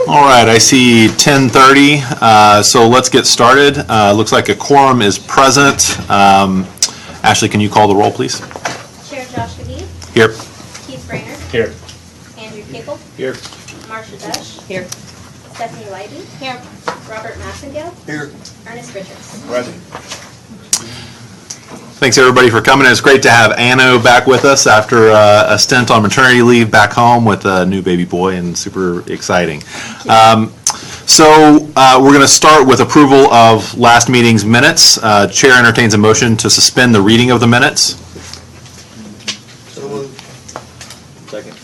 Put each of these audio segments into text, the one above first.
All right, I see 10:30, so let's get started. Looks like a quorum is present. Ashley, can you call the roll, please? Chair Josh McGee. Here. Keith Brainerd. Here. Andrew Caple. Here. Marcia Dush. Here. Stephanie Leiby. Here. Robert Massengale. Here. Ernest Richards. Present. Thanks, everybody, for coming. It's great to have Anno back with us after a stint on maternity leave back home with a new baby boy, and super exciting. So we're going to start with approval of last meeting's minutes. Chair entertains a motion to suspend the reading of the minutes. So moved. Second.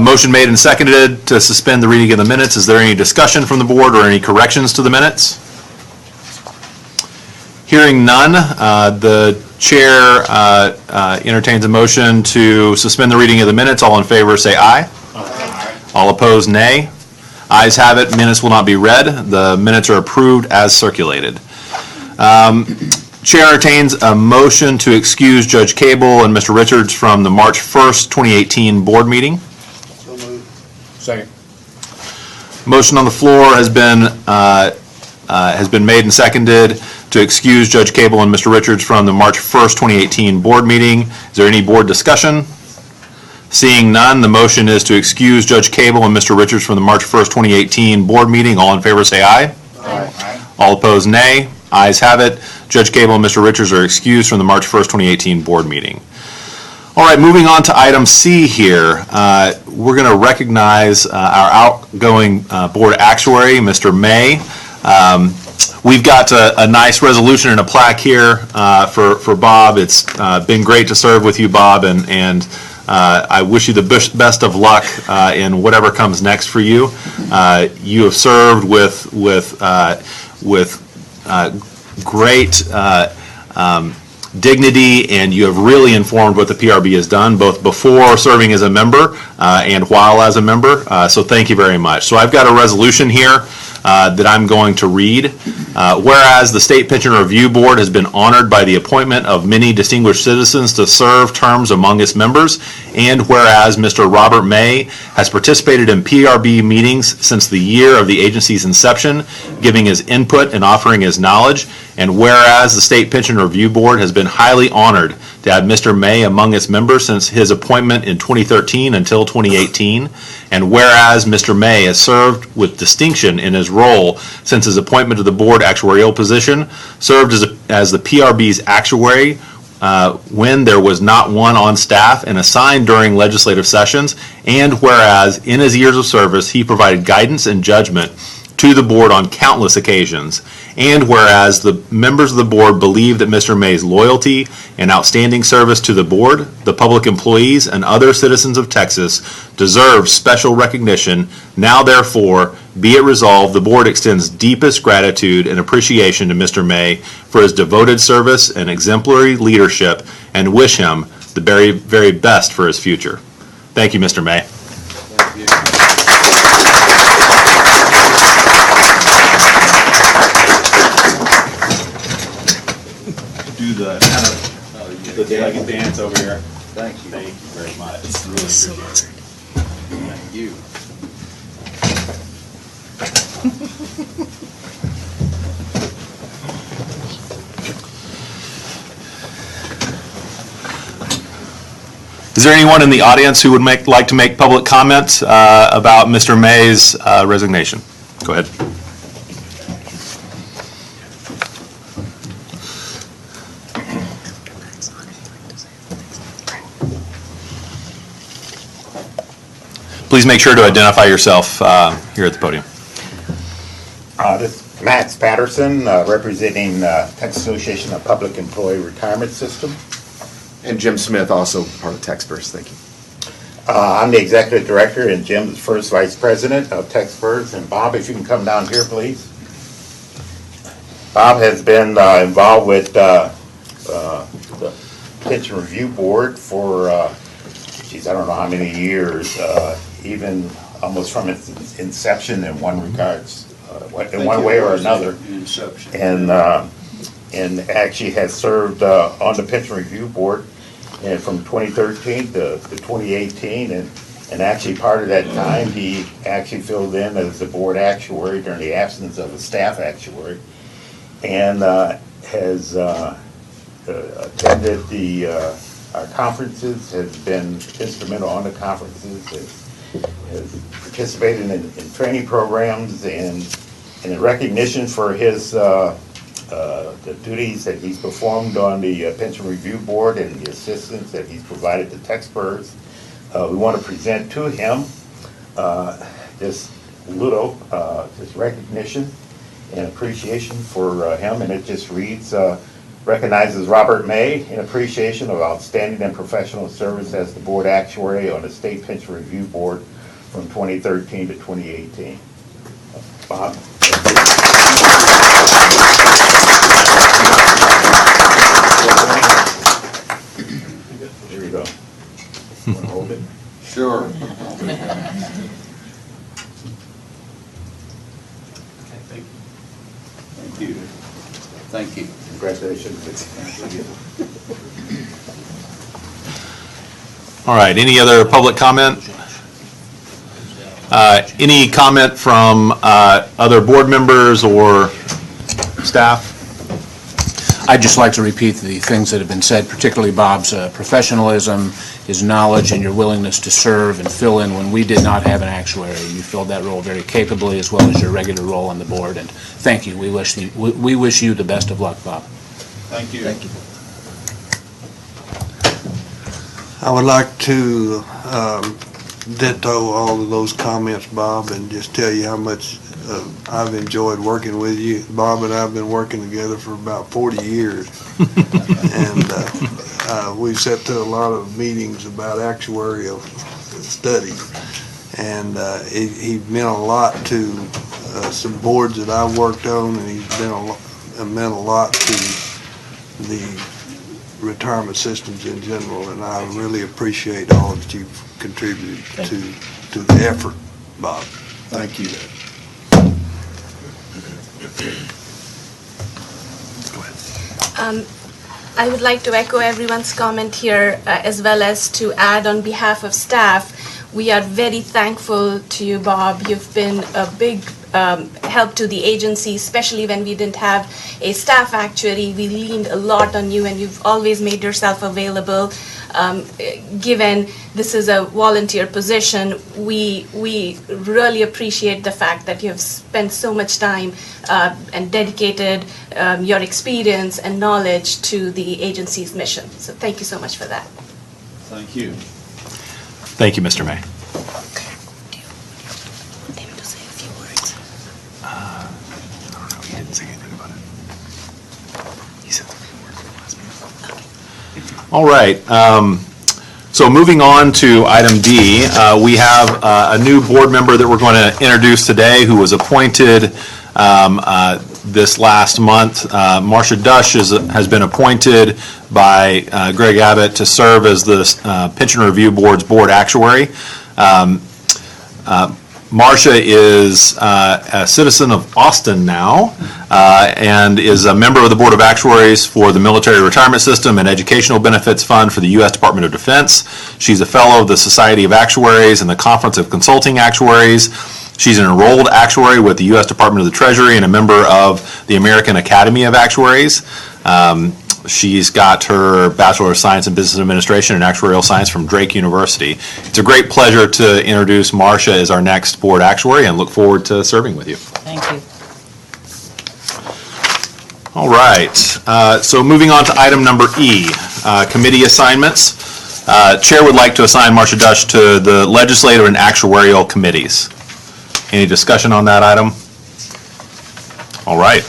Motion made and seconded to suspend the reading of the minutes. Is there any discussion from the board or any corrections to the minutes? Hearing none, the chair entertains a motion to suspend the reading of the minutes. All in favor say aye. Aye. All opposed, nay. Ayes have it. Minutes will not be read. The minutes are approved as circulated. Chair entertains a motion to excuse Judge Cable and Mr. Richards from the March 1st, 2018 board meeting. So moved. Second. Motion on the floor has been made and seconded to excuse Judge Cable and Mr. Richards from the March 1st, 2018 board meeting. Is there any board discussion? Seeing none, the motion is to excuse Judge Cable and Mr. Richards from the March 1st, 2018 board meeting. All in favor say aye. Aye. All opposed, nay. Ayes have it. Judge Cable and Mr. Richards are excused from the March 1st, 2018 board meeting. All right, moving on to item C here. We're going to recognize our outgoing board actuary, Mr. May. We've got a nice resolution and a plaque here for Bob. It's been great to serve with you, Bob, and I wish you the best of luck in whatever comes next for you. You have served with great dignity, and you have really informed what the PRB has done, both before serving as a member and while as a member. So thank you very much. So I've got a resolution here that I'm going to read. Whereas the State Pension Review Board has been honored by the appointment of many distinguished citizens to serve terms among its members, and whereas Mr. Robert May has participated in PRB meetings since the year of the agency's inception, giving his input and offering his knowledge, and whereas the State Pension Review Board has been highly honored to have Mr. May among its members since his appointment in 2013 until 2018, and whereas Mr. May has served with distinction in his role since his appointment to the board actuarial position, served as the PRB's actuary when there was not one on staff, and assigned during legislative sessions, and whereas in his years of service he provided guidance and judgment to the board on countless occasions, and whereas the members of the board believe that Mr. May's loyalty and outstanding service to the board, the public employees, and other citizens of Texas deserve special recognition, now therefore be it resolved, the board extends deepest gratitude and appreciation to Mr. May for his devoted service and exemplary leadership, and wish him the very, very best for his future. Thank you, Mr. May. Thank you. Do the the delegate dance over here. Thank you. Thank you very much. It's really appreciated. Thank you. Is there anyone in the audience who would like to make public comments about Mr. May's resignation? Go ahead. Please make sure to identify yourself here at the podium. This is Max Patterson, representing Texas Association of Public Employee Retirement System. And Jim Smith, also part of TexFirst. Thank you. I'm the executive director, and Jim is first vice president of TexFirst. And Bob, if you can come down here, please. Bob has been involved with the Pension Review Board for, I don't know how many years, even almost from its inception in one regards, in one way or another. And actually has served on the Pension Review Board and from 2013 to 2018, and And actually, part of that time, he actually filled in as the board actuary during the absence of a staff actuary, and has attended our conferences, has been instrumental on the conferences, has participated in training programs, and in recognition for his the duties that he's performed on the Pension Review Board and the assistance that he's provided to taxpayers. We want to present to him this little this recognition and appreciation for him, and it just reads, recognizes Robert May in appreciation of outstanding and professional service as the board actuary on the State Pension Review Board from 2013 to 2018. Bob? Here you go. Want to hold it? Sure. Thank you. Thank you. Congratulations. All right, any other public comment? Any comment from other board members or staff? I'd just like to repeat the things that have been said, particularly Bob's professionalism, his knowledge, and your willingness to serve and fill in when we did not have an actuary. You filled that role very capably, as well as your regular role on the board, and thank you. We wish you the best of luck, Bob. Thank you. Thank you. I would like to ditto all of those comments, Bob, and just tell you how much I've enjoyed working with you. Bob and I have been working together for about 40 years, and we've sat through a lot of meetings about actuarial studies, and he meant a lot to some boards that I've worked on, and he's meant a lot to the retirement systems in general, and I really appreciate all that you've contributed to the effort, Bob. Thank you. I would like to echo everyone's comment here, as well as to add on behalf of staff. We are very thankful to you, Bob. You've been a big help to the agency, especially when we didn't have a staff actuary. We leaned a lot on you, and you've always made yourself available. Given this is a volunteer position, we really appreciate the fact that you have spent so much time and dedicated your experience and knowledge to the agency's mission. So thank you so much for that. Thank you. Thank you, Mr. May. I don't know, he didn't say anything about it. He said all right, so moving on to item D, we have a new board member that we're going to introduce today who was appointed this last month. Marcia Dush has been appointed by Greg Abbott to serve as the Pension Review Board's board actuary. Marcia is a citizen of Austin now and is a member of the Board of Actuaries for the Military Retirement System and Educational Benefits Fund for the U.S. Department of Defense. She's a fellow of the Society of Actuaries and the Conference of Consulting Actuaries. She's an enrolled actuary with the U.S. Department of the Treasury and a member of the American Academy of Actuaries. She's got her Bachelor of Science in Business Administration and Actuarial Science from Drake University. It's a great pleasure to introduce Marcia as our next board actuary and look forward to serving with you. Thank you. All right, so moving on to item number E, committee assignments. Chair would like to assign Marcia Dush to the legislative and actuarial committees. Any discussion on that item? All right.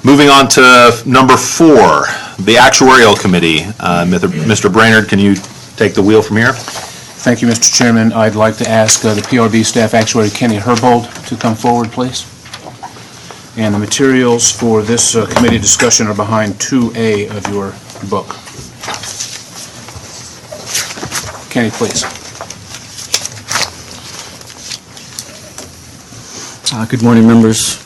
Moving on to number 4, the Actuarial Committee. Mr. Brainerd, can you take the wheel from here? Thank you, Mr. Chairman. I'd like to ask the PRB Staff Actuary Kenny Herbold to come forward, please. And the materials for this committee discussion are behind 2A of your book. Kenny, please. Good morning, members.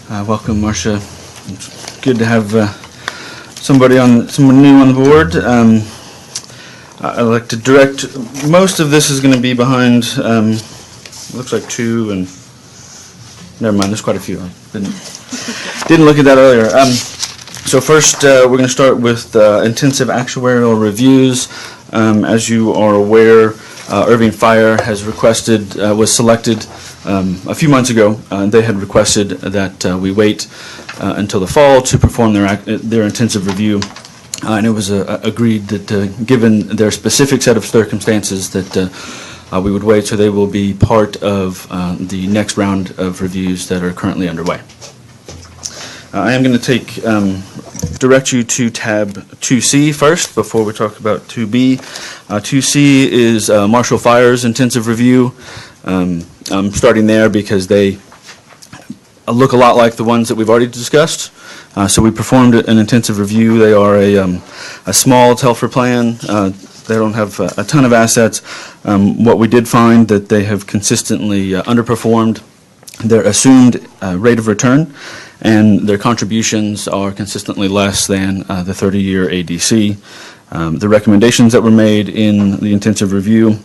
Welcome, Marcia. It's good to have someone new on the board. I'd like to direct, most of this is going to be behind, looks like two, and, never mind, there's quite a few. I didn't look at that earlier. So first, we're going to start with intensive actuarial reviews. As you are aware, Irving Fire has requested, was selected a few months ago. They had requested that we wait until the fall to perform their intensive review. And it was agreed that, given their specific set of circumstances, that we would wait, so they will be part of the next round of reviews that are currently underway. I am going to direct you to tab 2C first before we talk about 2B. 2C is Marshall Fire's intensive review. I'm starting there because they look a lot like the ones that we've already discussed. So we performed an intensive review. They are a small Telfer plan. They don't have a ton of assets. What we did find that they have consistently underperformed their assumed rate of return, and their contributions are consistently less than the 30-year ADC. The recommendations that were made in the intensive review,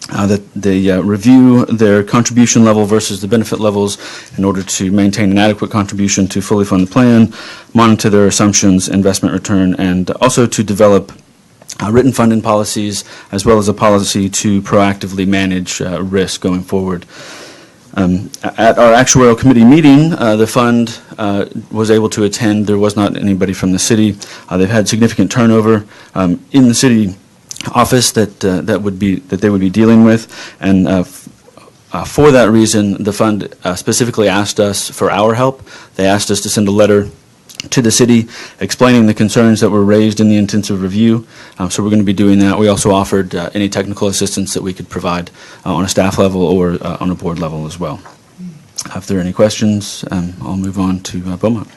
that they review their contribution level versus the benefit levels in order to maintain an adequate contribution to fully fund the plan, monitor their assumptions, investment return, and also to develop written funding policies, as well as a policy to proactively manage risk going forward. At our actuarial committee meeting, the fund was able to attend. There was not anybody from the city. They've had significant turnover in the city office that they would be dealing with, and for that reason, the fund specifically asked us for our help. They asked us to send a letter to the city explaining the concerns that were raised in the intensive review. So we're going to be doing that. We also offered any technical assistance that we could provide on a staff level or on a board level as well. If there are any questions, I'll move on to Beaumont.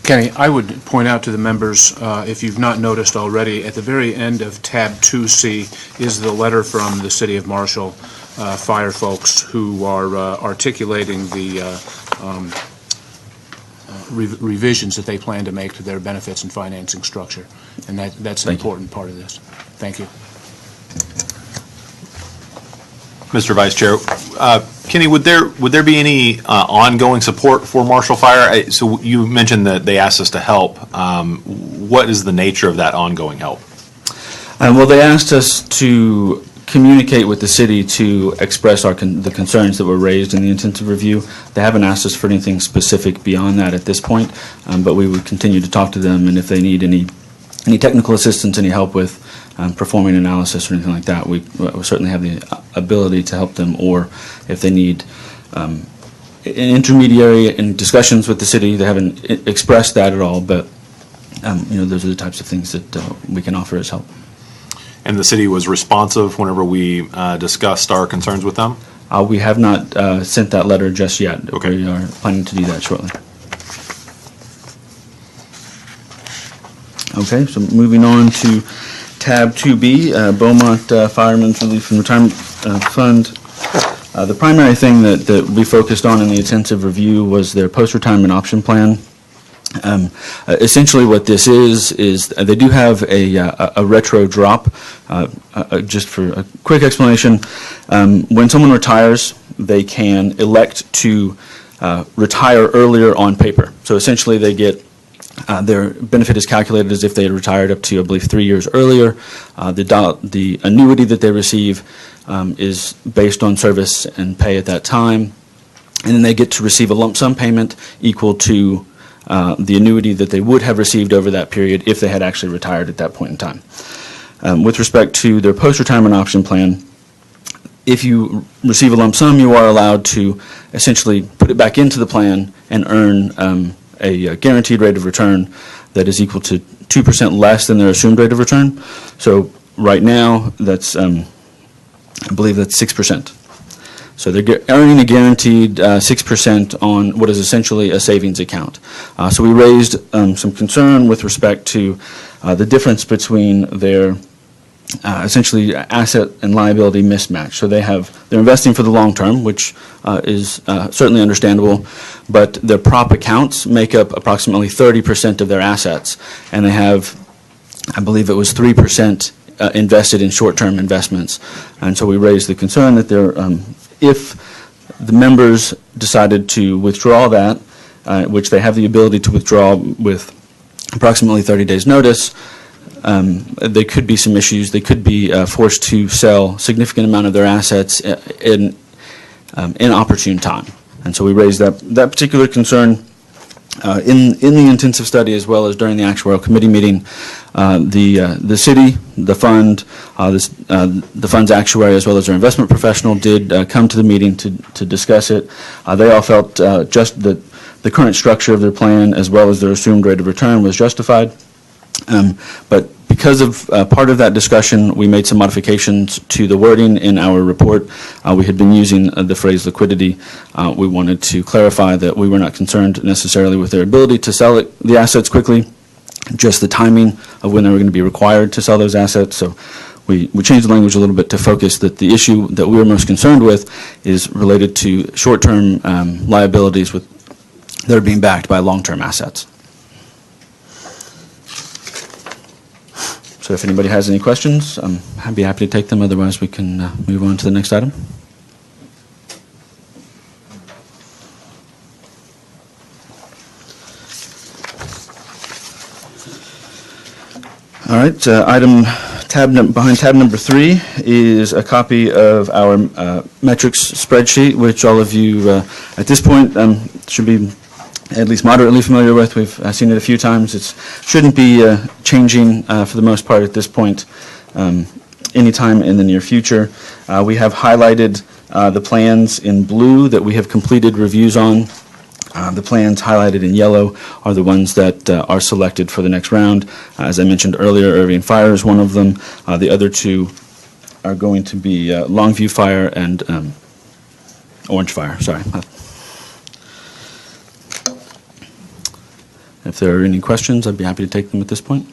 Kenny, I would point out to the members, if you've not noticed already, at the very end of tab 2C is the letter from the City of Marshall fire folks who are articulating the revisions that they plan to make to their benefits and financing structure. And that's an important part of this. Thank you. Mr. Vice Chair, Kenny, would there be any ongoing support for Marshall Fire? So you mentioned that they asked us to help. What is the nature of that ongoing help? Well, they asked us to communicate with the city to express the concerns that were raised in the intensive review. They haven't asked us for anything specific beyond that at this point, but we would continue to talk to them, and if they need any technical assistance, any help with performing analysis or anything like that, we certainly have the ability to help them, or if they need an intermediary in discussions with the city. They haven't expressed that at all, but those are the types of things that we can offer as help. And the city was responsive whenever we discussed our concerns with them? We have not sent that letter just yet. Okay. We are planning to do that shortly. Okay, so moving on to tab 2B, Beaumont Firemen's Relief and Retirement Fund. The primary thing that we focused on in the intensive review was their post-retirement option plan. Essentially what this is they do have a retro drop. Just for a quick explanation, when someone retires, they can elect to retire earlier on paper. So essentially they get their benefit is calculated as if they had retired up to, I believe, 3 years earlier. The annuity that they receive is based on service and pay at that time, and then they get to receive a lump sum payment equal to the annuity that they would have received over that period if they had actually retired at that point in time. With respect to their post-retirement option plan, if you receive a lump sum, you are allowed to essentially put it back into the plan and earn a guaranteed rate of return that is equal to 2% less than their assumed rate of return. So right now, that's I believe that's 6%. So they're earning a guaranteed 6% on what is essentially a savings account. So we raised some concern with respect to the difference between their essentially asset and liability mismatch. So they're investing for the long term, which is certainly understandable, but their prop accounts make up approximately 30% of their assets, and they have, I believe it was 3% invested in short-term investments. And so we raised the concern that if the members decided to withdraw that, which they have the ability to withdraw with approximately 30 days' notice, there could be some issues. They could be forced to sell significant amount of their assets in opportune time. And so we raised that particular concern in the intensive study, as well as during the actuarial committee meeting. The city, the fund, the fund's actuary, as well as their investment professional, did come to the meeting to discuss it. They all felt just that the current structure of their plan, as well as their assumed rate of return, was justified. But because of part of that discussion, we made some modifications to the wording in our report. We had been using the phrase liquidity. We wanted to clarify that we were not concerned necessarily with their ability to sell the assets quickly, just the timing of when they were going to be required to sell those assets. So we changed the language a little bit to focus that the issue that we were most concerned with is related to short-term liabilities that are being backed by long-term assets. So if anybody has any questions, I'd be happy to take them. Otherwise, we can move on to the next item. All right, behind tab number 3 is a copy of our metrics spreadsheet, which all of you at this point should be at least moderately familiar with. We've seen it a few times. It shouldn't be changing for the most part at this point anytime in the near future. We have highlighted the plans in blue that we have completed reviews on. The plans highlighted in yellow are the ones that are selected for the next round. As I mentioned earlier, Irving Fire is one of them. The other two are going to be Longview Fire and Orange Fire, sorry. If there are any questions, I'd be happy to take them at this point.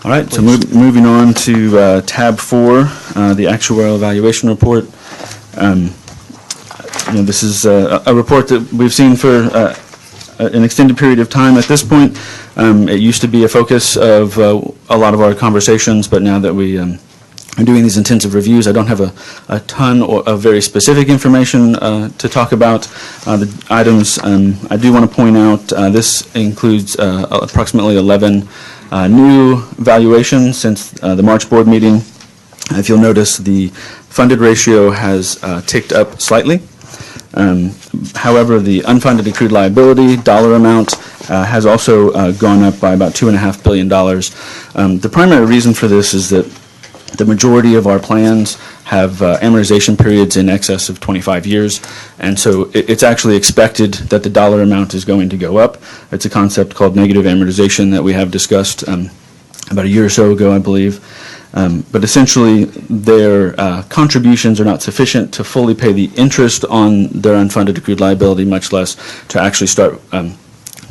All right, so moving on to tab 4, the actuarial evaluation report. This is a report that we've seen for an extended period of time at this point. It used to be a focus of a lot of our conversations, but now that we are doing these intensive reviews, I don't have a ton of very specific information to talk about. The items I do want to point out, this includes approximately 11 new valuations since the March board meeting. If you'll notice, the funded ratio has ticked up slightly. However, the unfunded accrued liability dollar amount has also gone up by about $2.5 billion. The primary reason for this is that the majority of our plans have amortization periods in excess of 25 years, and so it's actually expected that the dollar amount is going to go up. It's a concept called negative amortization that we have discussed about a year or so ago, I believe. But essentially, their contributions are not sufficient to fully pay the interest on their unfunded accrued liability, much less to actually start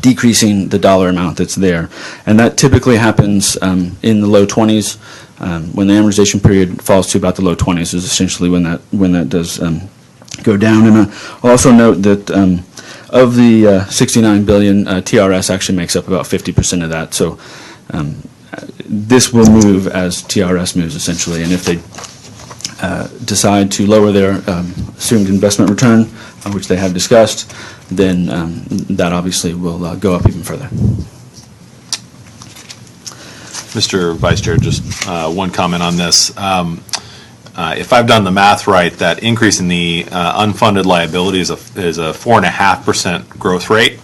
decreasing the dollar amount that's there. And that typically happens in the low 20s. When the amortization period falls to about the low 20s is essentially when that does go down. And I'll also note that of the 69 billion, TRS actually makes up about 50% of that. So this will move as TRS moves, essentially. And if they decide to lower their assumed investment return, which they have discussed, then that obviously will go up even further. Mr. Vice Chair, just one comment on this. If I've done the math right, that increase in the unfunded liability is a 4.5% growth rate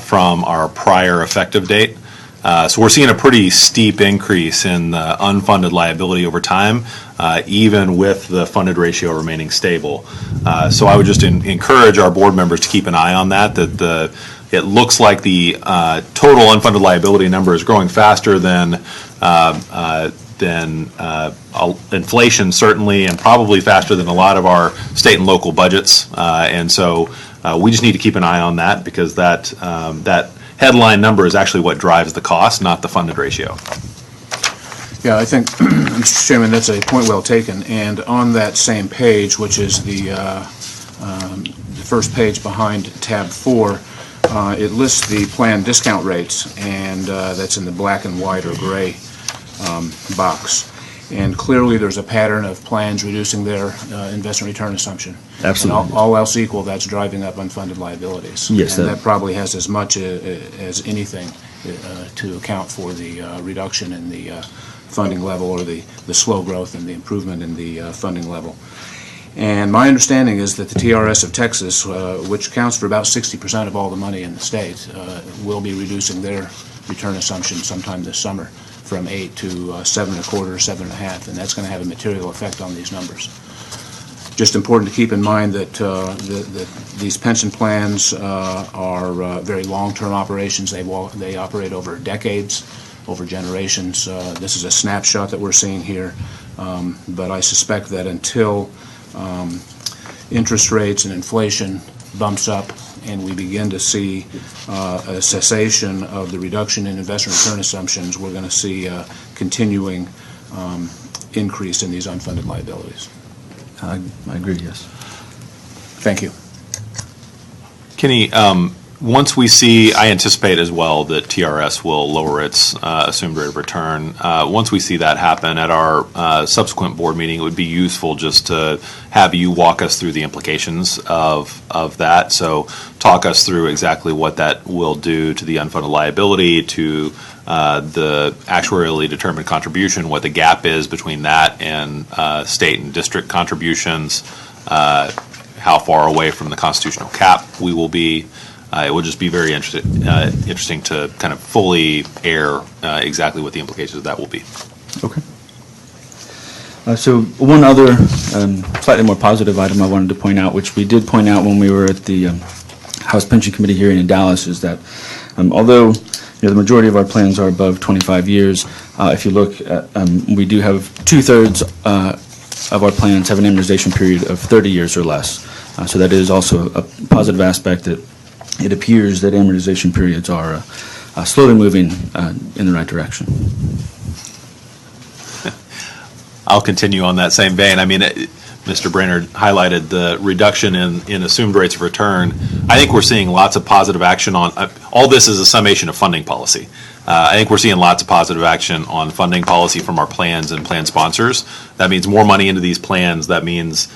from our prior effective date. So we're seeing a pretty steep increase in the unfunded liability over time, even with the funded ratio remaining stable. So I would just encourage our board members to keep an eye on that, it looks like the total unfunded liability number is growing faster than inflation, certainly, and probably faster than a lot of our state and local budgets. And so we just need to keep an eye on that, because that headline number is actually what drives the cost, not the funded ratio. Yeah, I think, Mr. Chairman, that's a point well taken. And on that same page, which is the the first page behind tab 4, it lists the plan discount rates, and that's in the black and white or gray box. And clearly, there's a pattern of plans reducing their investment return assumption. Absolutely. And all else equal, that's driving up unfunded liabilities. Yes, And that- that probably has as much as anything to account for the reduction in the funding level, or the slow growth and the improvement in the funding level. And my understanding is that the TRS of Texas, which accounts for about 60% of all the money in the state, will be reducing their return assumption sometime this summer from 8 to 7.25, 7.5, and that's going to have a material effect on these numbers. Just important to keep in mind that these pension plans are very long-term operations. They operate over decades, over generations. This is a snapshot that we're seeing here, but I suspect that until interest rates and inflation bumps up and we begin to see a cessation of the reduction in investment return assumptions, we're going to see a continuing increase in these unfunded liabilities. I agree, yes. Thank you. Kenny, once we see, I anticipate as well that TRS will lower its assumed rate of return. Once we see that happen at our subsequent board meeting, it would be useful just to have you walk us through the implications of that. So talk us through exactly what that will do to the unfunded liability, to the actuarially determined contribution, what the gap is between that and state and district contributions, how far away from the constitutional cap we will be. It will just be very interesting to kind of fully air exactly what the implications of that will be. Okay. So one other slightly more positive item I wanted to point out, which we did point out when we were at the House Pension Committee hearing in Dallas, is that although the majority of our plans are above 25 years, if you look at, we do have 2/3 of our plans have an amortization period of 30 years or less. So that is also a positive aspect, that it appears that amortization periods are slowly moving in the right direction. I'll continue on that same vein. I mean, Mr. Brainerd highlighted the reduction in assumed rates of return. I think we're seeing lots of positive action on, all this is a summation of funding policy. I think we're seeing lots of positive action on funding policy from our plans and plan sponsors. That means more money into these plans. That means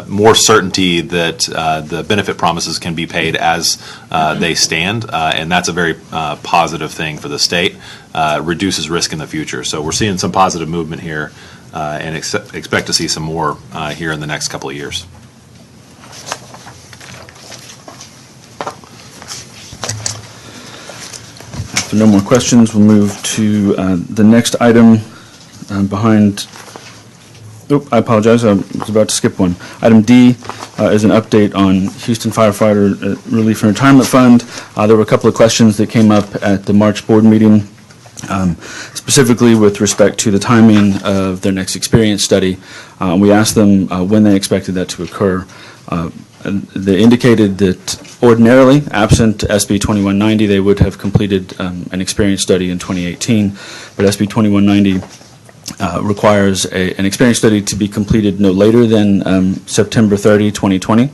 more certainty that the benefit promises can be paid as they stand, and that's a very positive thing for the state. Reduces risk in the future. So we're seeing some positive movement here, and expect to see some more here in the next couple of years. If there are no more questions, we'll move to the next item behind. I apologize, I was about to skip one. Item D is an update on Houston Firefighter Relief and Retirement Fund. There were a couple of questions that came up at the March board meeting, specifically with respect to the timing of their next experience study. We asked them when they expected that to occur. They indicated that ordinarily, absent SB 2190, they would have completed an experience study in 2018, but SB 2190 requires an experience study to be completed no later than September 30, 2020.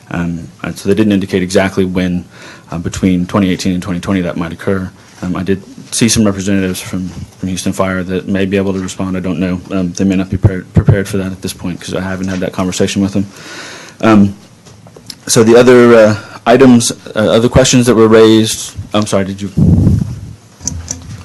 And so they didn't indicate exactly when between 2018 and 2020 that might occur. I did see some representatives from Houston Fire that may be able to respond. I don't know. They may not be prepared for that at this point because I haven't had that conversation with them. So the other items, other questions that were raised, I'm sorry, did you?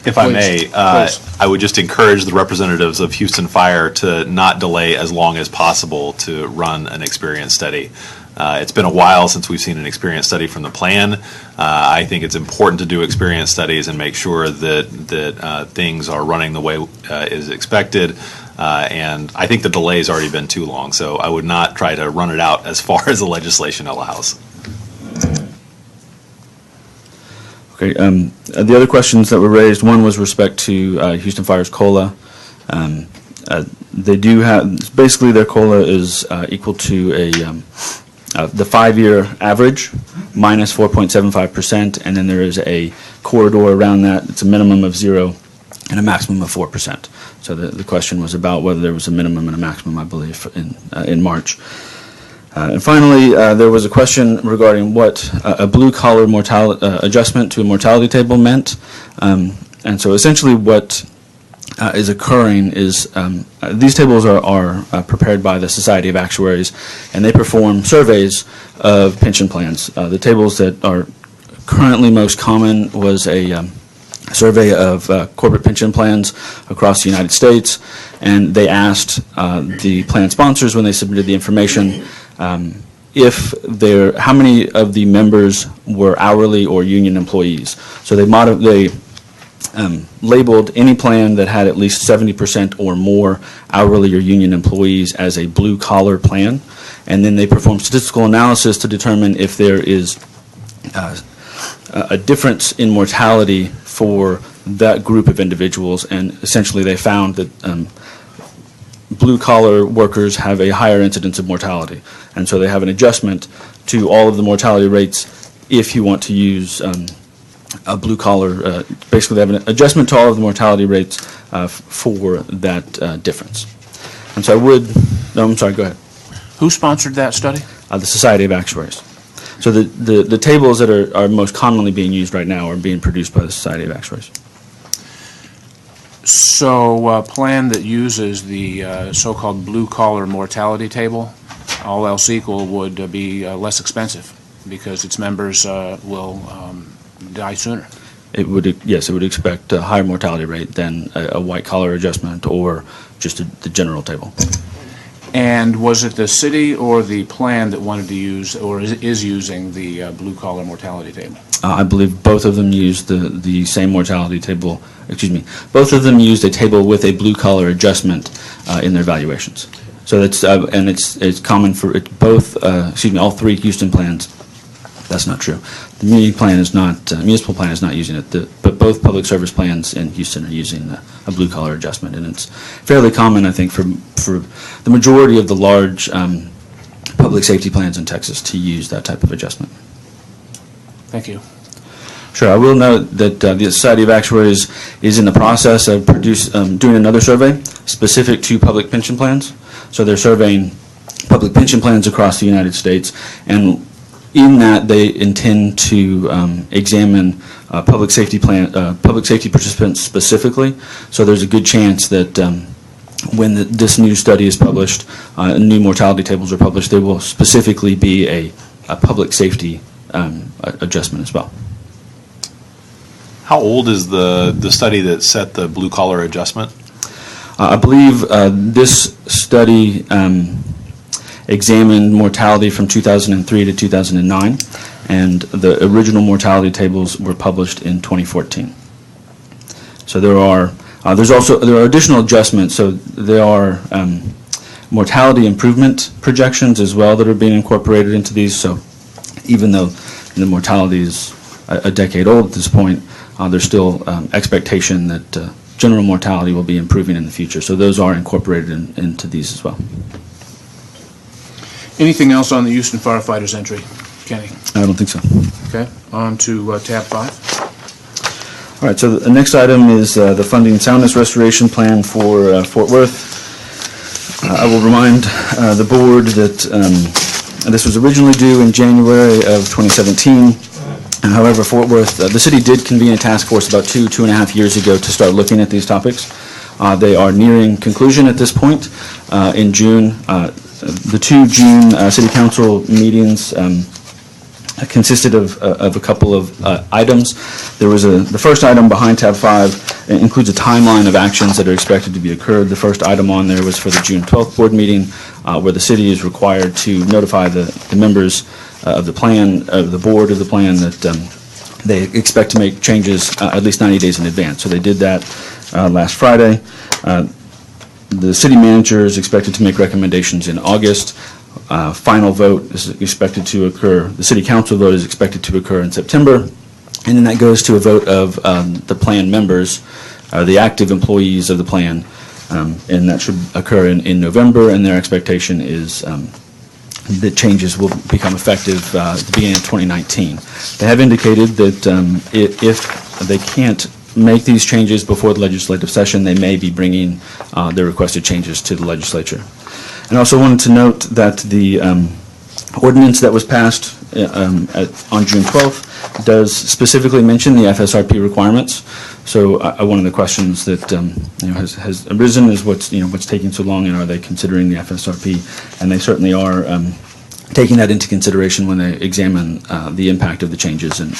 If I may, Please. I would just encourage the representatives of Houston Fire to not delay as long as possible to run an experience study. It's been a while since we've seen an experience study from the plan. I think it's important to do experience studies and make sure that things are running the way is expected. And I think the delay's already been too long, so I would not try to run it out as far as the legislation allows. Okay, the other questions that were raised, one was respect to Houston Fire's COLA. They do have, basically their COLA is equal to the 5-year average minus 4.75%, and then there is a corridor around that. It's a minimum of 0 and a maximum of 4%. So the question was about whether there was a minimum and a maximum, I believe, in March. And finally, there was a question regarding what a blue-collar mortality adjustment to a mortality table meant. And so essentially what is occurring is these tables are prepared by the Society of Actuaries, and they perform surveys of pension plans. The tables that are currently most common was a survey of corporate pension plans across the United States, and they asked the plan sponsors when they submitted the information how many of the members were hourly or union employees. So they labeled any plan that had at least 70% or more hourly or union employees as a blue-collar plan, and then they performed statistical analysis to determine if there is a difference in mortality for that group of individuals, and essentially they found that blue-collar workers have a higher incidence of mortality, and so they have an adjustment to all of the mortality rates if you want to use a blue-collar, basically they have an adjustment to all of the mortality rates for that difference. And so I'm sorry, go ahead. Who sponsored that study? The Society of Actuaries. So the tables that are most commonly being used right now are being produced by the Society of Actuaries. So a plan that uses the so-called blue-collar mortality table, all else equal, would be less expensive because its members will die sooner. Yes, it would expect a higher mortality rate than a white-collar adjustment or just the general table. And was it the city or the plan that wanted to use or is using the blue-collar mortality table? I believe both of them used the same mortality table. Excuse me. Both of them used a table with a blue-collar adjustment in their valuations. So that's and it's common for both. All three Houston plans. That's not true. The municipal plan is not using it. But both public service plans in Houston are using a blue-collar adjustment, and it's fairly common, I think, for the majority of the large public safety plans in Texas to use that type of adjustment. Thank you. Sure. I will note that the Society of Actuaries is in the process of doing another survey specific to public pension plans. So they're surveying public pension plans across the United States, and in that they intend to examine public safety participants specifically. So there's a good chance that when this new study is published, new mortality tables are published, there will specifically be a public safety adjustment as well. How old is the study that set the blue-collar adjustment? I believe this study examined mortality from 2003 to 2009, and the original mortality tables were published in 2014. So there are additional adjustments. So there are mortality improvement projections as well that are being incorporated into these. So even though the mortality is a decade old at this point, there's still expectation that general mortality will be improving in the future. So those are incorporated into these as well. Anything else on the Houston firefighters entry, Kenny? I don't think so. Okay, on to tab 5. All right, so the next item is the funding soundness restoration plan for Fort Worth. I will remind the board that this was originally due in January of 2017. However, Fort Worth, the city did convene a task force about 2.5 years ago to start looking at these topics. They are nearing conclusion at this point. In June, the 2 June City Council meetings consisted of a couple of items. There was the first item behind tab 5 includes a timeline of actions that are expected to be occurred. The first item on there was for the June 12th board meeting, where the city is required to notify the members of the plan, of the board of the plan, that they expect to make changes at least 90 days in advance. So they did that last Friday. The city manager is expected to make recommendations in August. Final vote is expected to occur, the city council vote is expected to occur in September, and then that goes to a vote of the plan members, the active employees of the plan, and that should occur in November, and their expectation is that changes will become effective at the beginning of 2019. They have indicated that if they can't make these changes before the legislative session, they may be bringing the requested changes to the legislature. And I also wanted to note that the ordinance that was passed on June 12th does specifically mention the FSRP requirements. So one of the questions that has arisen is what's taking so long, and are they considering the FSRP? And they certainly are taking that into consideration when they examine the impact of the changes and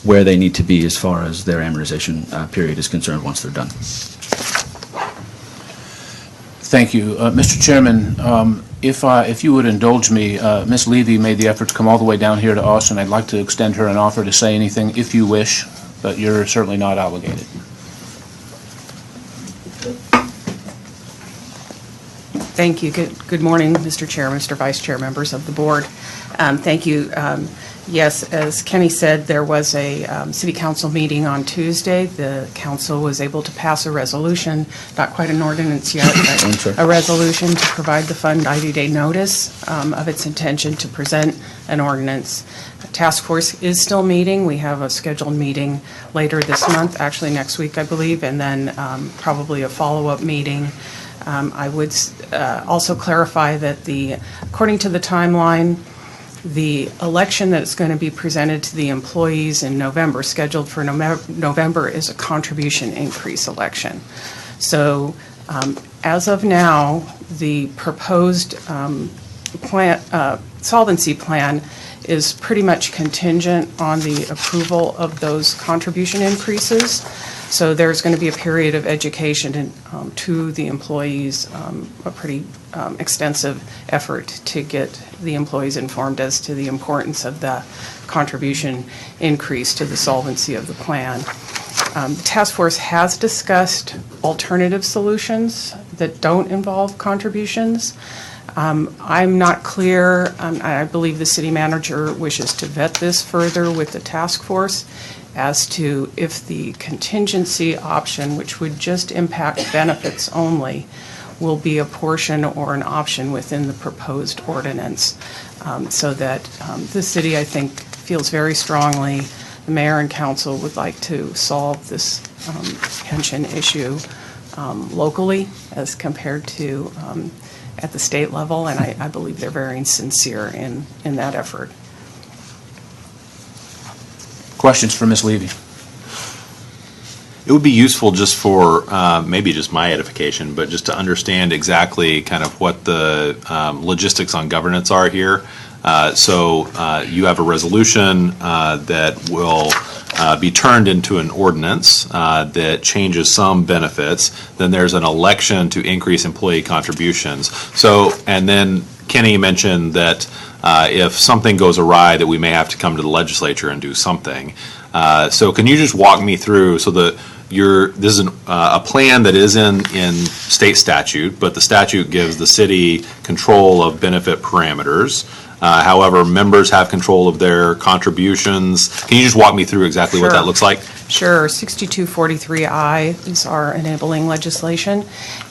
where they need to be as far as their amortization period is concerned once they're done. Thank you. Mr. Chairman, if you would indulge me, Ms. Levy made the effort to come all the way down here to us, and I'd like to extend her an offer to say anything if you wish, but you're certainly not obligated. Thank you. Good morning, Mr. Chair, Mr. Vice Chair, members of the board. Thank you. Yes, as Kenny said, there was a city council meeting on Tuesday. The council was able to pass a resolution, not quite an ordinance yet, but a resolution to provide the fund 90-day notice of its intention to present an ordinance. The task force is still meeting. We have a scheduled meeting later this month, actually next week, I believe, and then probably a follow-up meeting. I would also clarify that according to the timeline, the election that's going to be presented to the employees in November, scheduled for November, is a contribution increase election. So as of now, the proposed solvency plan is pretty much contingent on the approval of those contribution increases. So there's going to be a period of education to the employees, a pretty extensive effort to get the employees informed as to the importance of the contribution increase to the solvency of the plan. The task force has discussed alternative solutions that don't involve contributions. I'm not clear. I believe the city manager wishes to vet this further with the task force as to if the contingency option, which would just impact benefits only, will be a portion or an option within the proposed ordinance, so that the city, I think, feels very strongly the mayor and council would like to solve this pension issue locally as compared to at the state level, and I believe they're very sincere in that effort. Questions for Ms. Levy? It would be useful just for maybe just my edification, but just to understand exactly kind of what the logistics on governance are here. So you have a resolution that will be turned into an ordinance that changes some benefits. Then there's an election to increase employee contributions. So, and then Kenny mentioned that if something goes awry, that we may have to come to the legislature and do something. So can you just walk me through, so this is a plan that is in state statute, but the statute gives the city control of benefit parameters. However, members have control of their contributions. Can you just walk me through exactly what that looks like? Sure. 6243I is our enabling legislation,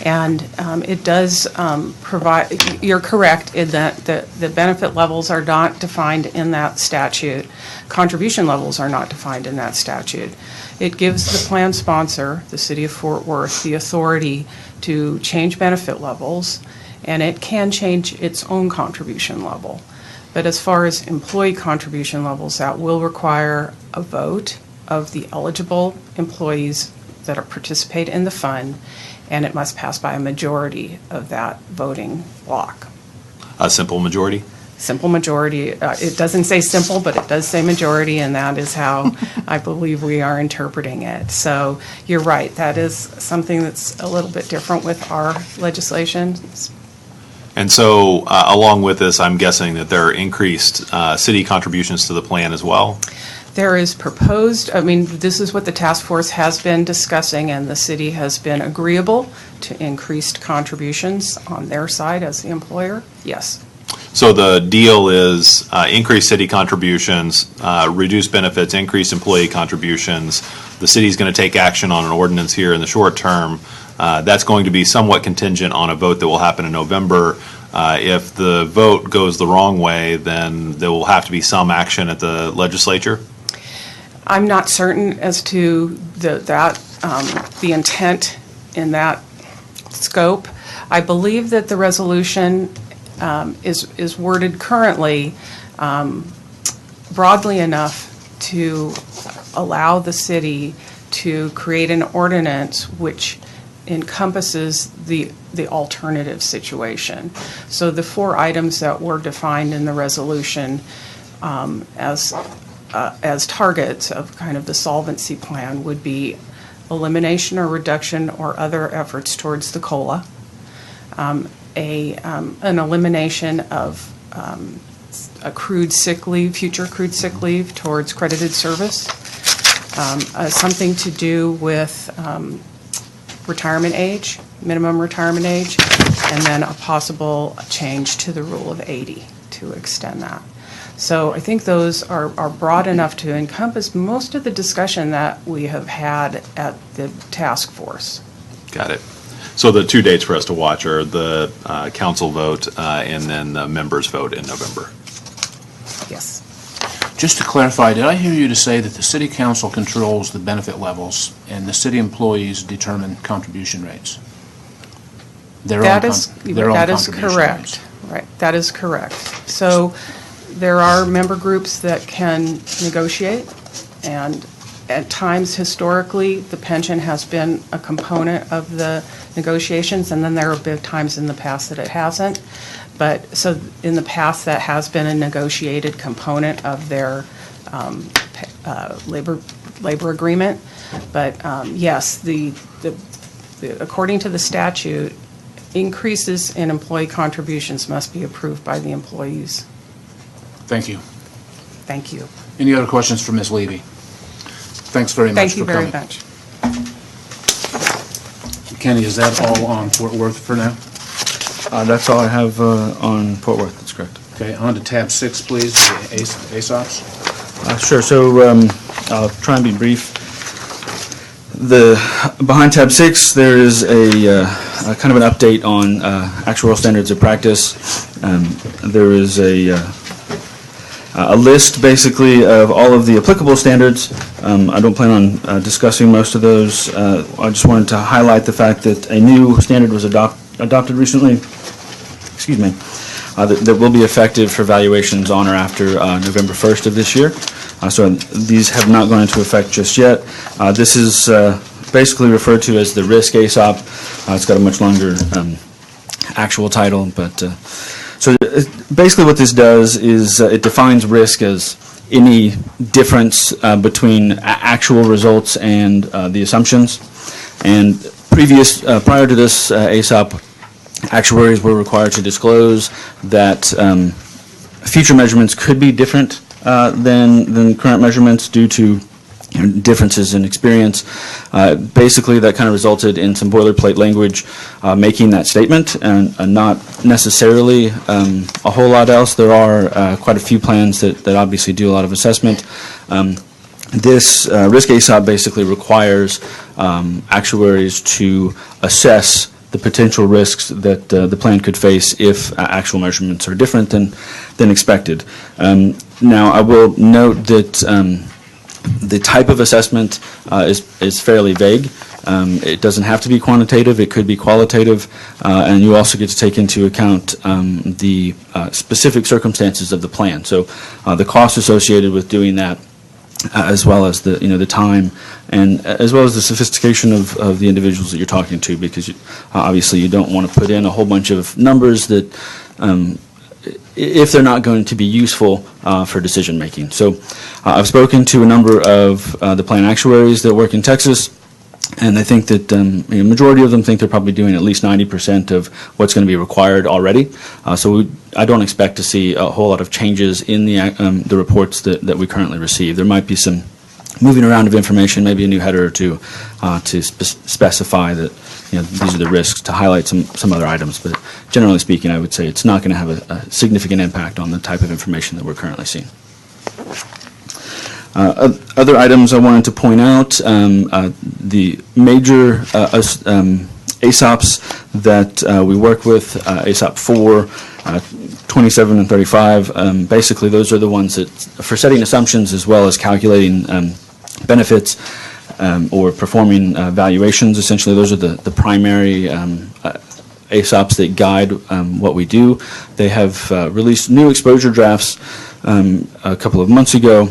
and it does provide, you're correct in that the benefit levels are not defined in that statute. Contribution levels are not defined in that statute. It gives the plan sponsor, the city of Fort Worth, the authority to change benefit levels, and it can change its own contribution level. But as far as employee contribution levels, that will require a vote of the eligible employees that participate in the fund, and it must pass by a majority of that voting block. A simple majority? Simple majority. It doesn't say simple, but it does say majority, and that is how I believe we are interpreting it. So you're right. That is something that's a little bit different with our legislation. And so, along with this, I'm guessing that there are increased city contributions to the plan as well? There is proposed, this is what the task force has been discussing, and the city has been agreeable to increased contributions on their side as the employer. Yes. So the deal is increase city contributions, reduce benefits, increase employee contributions. The city's going to take action on an ordinance here in the short term. That's going to be somewhat contingent on a vote that will happen in November. If the vote goes the wrong way, then there will have to be some action at the legislature? I'm not certain as to the intent in that scope. I believe that the resolution is worded currently broadly enough to allow the city to create an ordinance which encompasses the alternative situation. So the 4 items that were defined in the resolution as targets of kind of the solvency plan would be elimination or reduction or other efforts towards the COLA, an elimination of accrued sick leave, future accrued sick leave towards credited service, something to do with retirement age, minimum retirement age, and then a possible change to the rule of 80 to extend that. So I think those are broad enough to encompass most of the discussion that we have had at the task force. Got it. So the 2 dates for us to watch are the council vote and then the members vote in November. Yes. Just to clarify, did I hear you to say that the city council controls the benefit levels and the city employees determine contribution rates? That is contribution correct. rates. Right, that is correct. So there are member groups that can negotiate, and at times historically, the pension has been a component of the negotiations, and then there have been times in the past that it hasn't. But, so in the past, that has been a negotiated component of their labor agreement. But yes, according to the statute, increases in employee contributions must be approved by the employees. Thank you. Thank you. Any other questions for Ms. Levy? Thanks very much Thank you for very coming. much. Kenny, is that all on Fort Worth for now? That's all I have on Fort Worth, that's correct. Okay, on to tab 6, please, the ASOPs. Sure, so I'll try and be brief. Behind tab 6, there is a kind of an update on actuarial standards of practice. There is a list, basically, of all of the applicable standards. I don't plan on discussing most of those. I just wanted to highlight the fact that a new standard was adopted recently, that will be effective for valuations on or after November 1st of this year. So these have not gone into effect just yet. This is basically referred to as the risk ASOP. It's got a much longer actual title, but so basically what this does is it defines risk as any difference between actual results and the assumptions. And prior to this ASOP, actuaries were required to disclose that future measurements could be different than current measurements due to differences in experience. Basically, that kind of resulted in some boilerplate language making that statement, and not necessarily a whole lot else. There are quite a few plans that obviously do a lot of assessment. This risk ASOP basically requires actuaries to assess the potential risks that the plan could face if actual measurements are different than expected. Now, I will note that the type of assessment is fairly vague. It doesn't have to be quantitative, it could be qualitative, and you also get to take into account the specific circumstances of the plan. So the cost associated with doing that, as well as the time, and as well as the sophistication of the individuals that you're talking to, because obviously you don't want to put in a whole bunch of numbers that if they're not going to be useful for decision making. So I've spoken to a number of the plan actuaries that work in Texas, and I think that the majority of them think they're probably doing at least 90% of what's going to be required already. I don't expect to see a whole lot of changes in the reports that we currently receive. There might be some moving around of information, maybe a new header or two to specify that these are the risks, to highlight some other items. But generally speaking, I would say it's not going to have a significant impact on the type of information that we're currently seeing. Other items I wanted to point out, the major ASOPs that we work with, ASOP 4, 27 and 35, basically those are the ones that, for setting assumptions as well as calculating benefits or performing valuations, essentially those are the primary ASOPs that guide what we do. They have released new exposure drafts a couple of months ago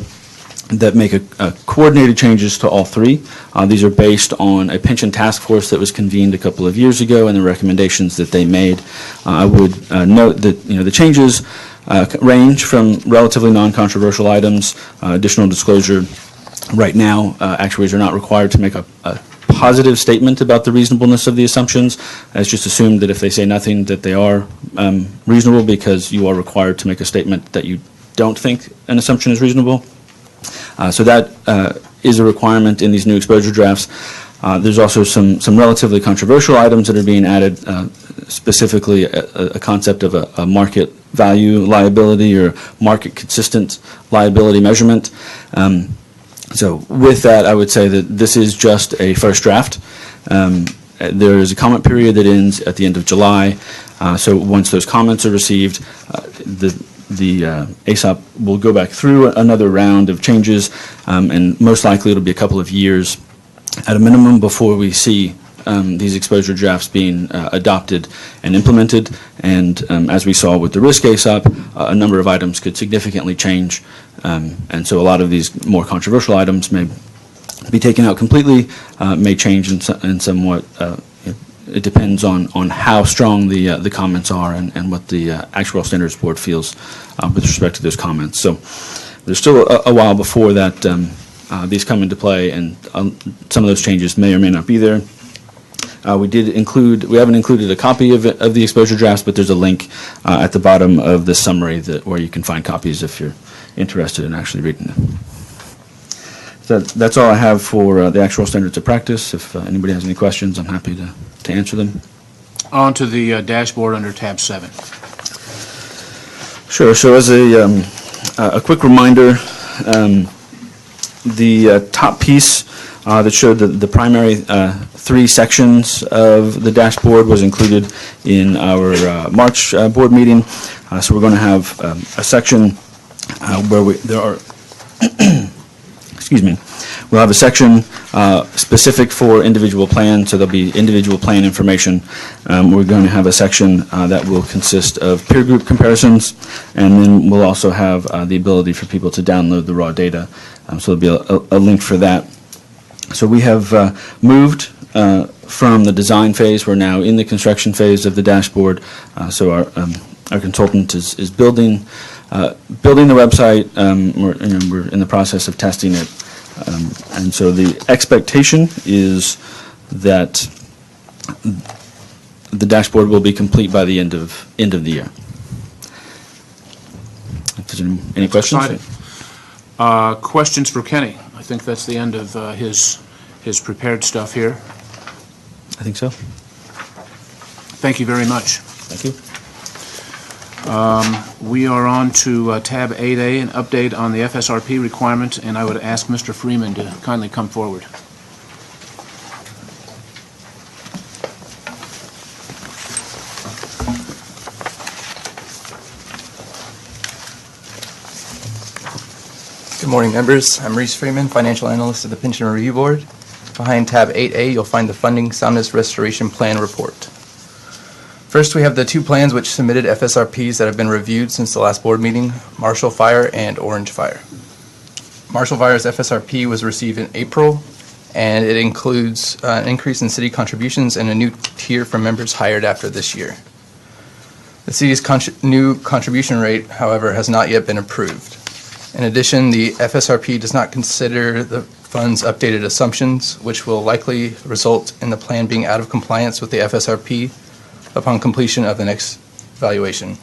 that make a coordinated changes to all three. These are based on a pension task force that was convened a couple of years ago and the recommendations that they made. I would note that the changes range from relatively non-controversial items, additional disclosure. Right now, actuaries are not required to make a positive statement about the reasonableness of the assumptions. It's just assumed that if they say nothing, that they are reasonable, because you are required to make a statement that you don't think an assumption is reasonable. So that is a requirement in these new exposure drafts. There's also some relatively controversial items that are being added, specifically a concept of a market value liability or market consistent liability measurement. So with that, I would say that this is just a first draft. There is a comment period that ends at the end of July. So once those comments are received, the ASOP will go back through another round of changes, and most likely it'll be a couple of years at a minimum before we see these exposure drafts being adopted and implemented. And as we saw with the risk ASOP, a number of items could significantly change, and so a lot of these more controversial items may be taken out completely, may change in somewhat. It depends on how strong the comments are and what the Actuarial Standards Board feels with respect to those comments. So there's still a while before that these come into play, and some of those changes may or may not be there. We haven't included a copy of the exposure drafts, but there's a link at the bottom of the summary where you can find copies if you're interested in actually reading them. So that's all I have for the Actuarial Standards of Practice. If anybody has any questions, I'm happy to answer them. On to the dashboard under tab 7. Sure. So as a quick reminder, the top piece that showed the primary three sections of the dashboard was included in our March board meeting. So we're going to have a section where there are excuse me, we'll have a section specific for individual plans, so there'll be individual plan information. We're going to have a section that will consist of peer group comparisons, and then we'll also have the ability for people to download the raw data. So there'll be a link for that. So we have moved from the design phase. We're now in the construction phase of the dashboard. So our consultant is building the website. We're in the process of testing it, and so the expectation is that the dashboard will be complete by the end of the year. If there's any questions? Exciting. Questions for Kenny? I think that's the end of his prepared stuff here. I think so. Thank you very much. Thank you. We are on to tab 8A, an update on the FSRP requirement, and I would ask Mr. Freeman to kindly come forward. Good morning, members. I'm Reese Freeman, Financial Analyst at the Pension Review Board. Behind tab 8A, you'll find the Funding Soundness Restoration Plan Report. First, we have the two plans which submitted FSRPs that have been reviewed since the last board meeting, Marshall Fire and Orange Fire. Marshall Fire's FSRP was received in April, and it includes an increase in city contributions and a new tier for members hired after this year. The city's new contribution rate, however, has not yet been approved. In addition, the FSRP does not consider the fund's updated assumptions, which will likely result in the plan being out of compliance with the FSRP upon completion of the next valuation.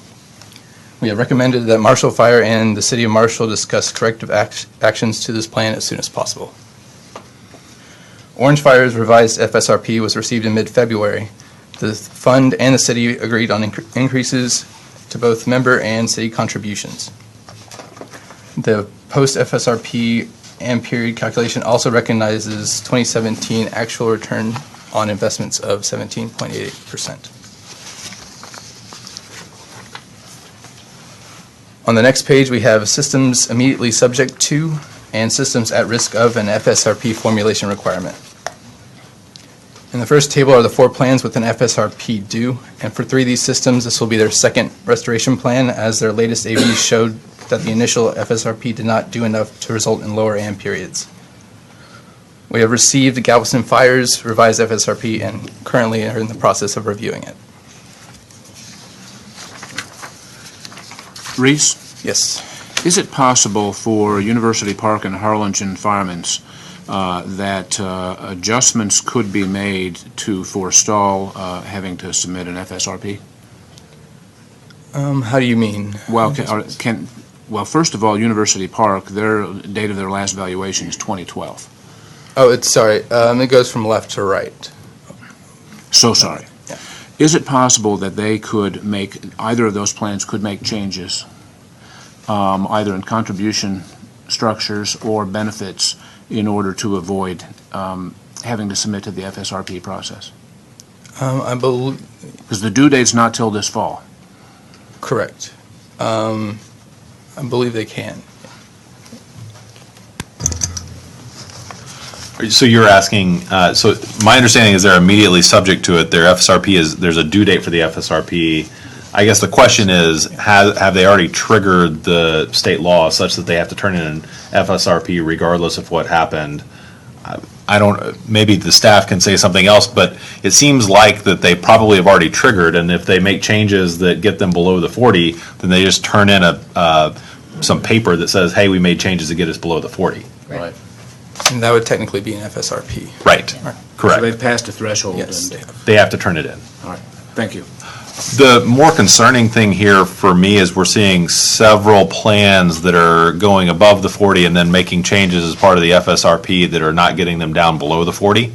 We have recommended that Marshall Fire and the City of Marshall discuss corrective actions to this plan as soon as possible. Orange Fire's revised FSRP was received in mid-February. The fund and the city agreed on increases to both member and city contributions. The post-FSRP and period calculation also recognizes 2017 actual return on investments of 17.88%. On the next page, we have systems immediately subject to and systems at risk of an FSRP formulation requirement. In the first table are the 4 plans with an FSRP due, and for 3 of these systems, this will be their second restoration plan, as their latest AVs showed that the initial FSRP did not do enough to result in lower AM periods. We have received Galveston Fire's revised FSRP and currently are in the process of reviewing it. Reese, Yes. is it possible for University Park and Harlingen firemen's that adjustments could be made to forestall having to submit an FSRP? How do you mean? Well, well, first of all, University Park, their date of their last valuation is 2012. Oh, it goes from left to right. So sorry. Yeah. Is it possible that they could make, either of those plans could make changes, either in contribution structures or benefits, in order to avoid having to submit to the FSRP process? I believe, Because the due date's not till this fall. correct. I believe they can. So you're asking, so my understanding is they're immediately subject to it. Their FSRP there's a due date for the FSRP. I guess the question is, have they already triggered the state law such that they have to turn in an FSRP regardless of what happened? I don't, maybe the staff can say something else, but it seems like that they probably have already triggered, and if they make changes that get them below the 40, then they just turn in some paper that says, hey, we made changes to get us below the 40. Right. And that would technically be an FSRP. Right, So correct. they've passed a threshold. Yes. And, They have to turn it in. all right, thank you. The more concerning thing here for me is we're seeing several plans that are going above the 40 and then making changes as part of the FSRP that are not getting them down below the 40.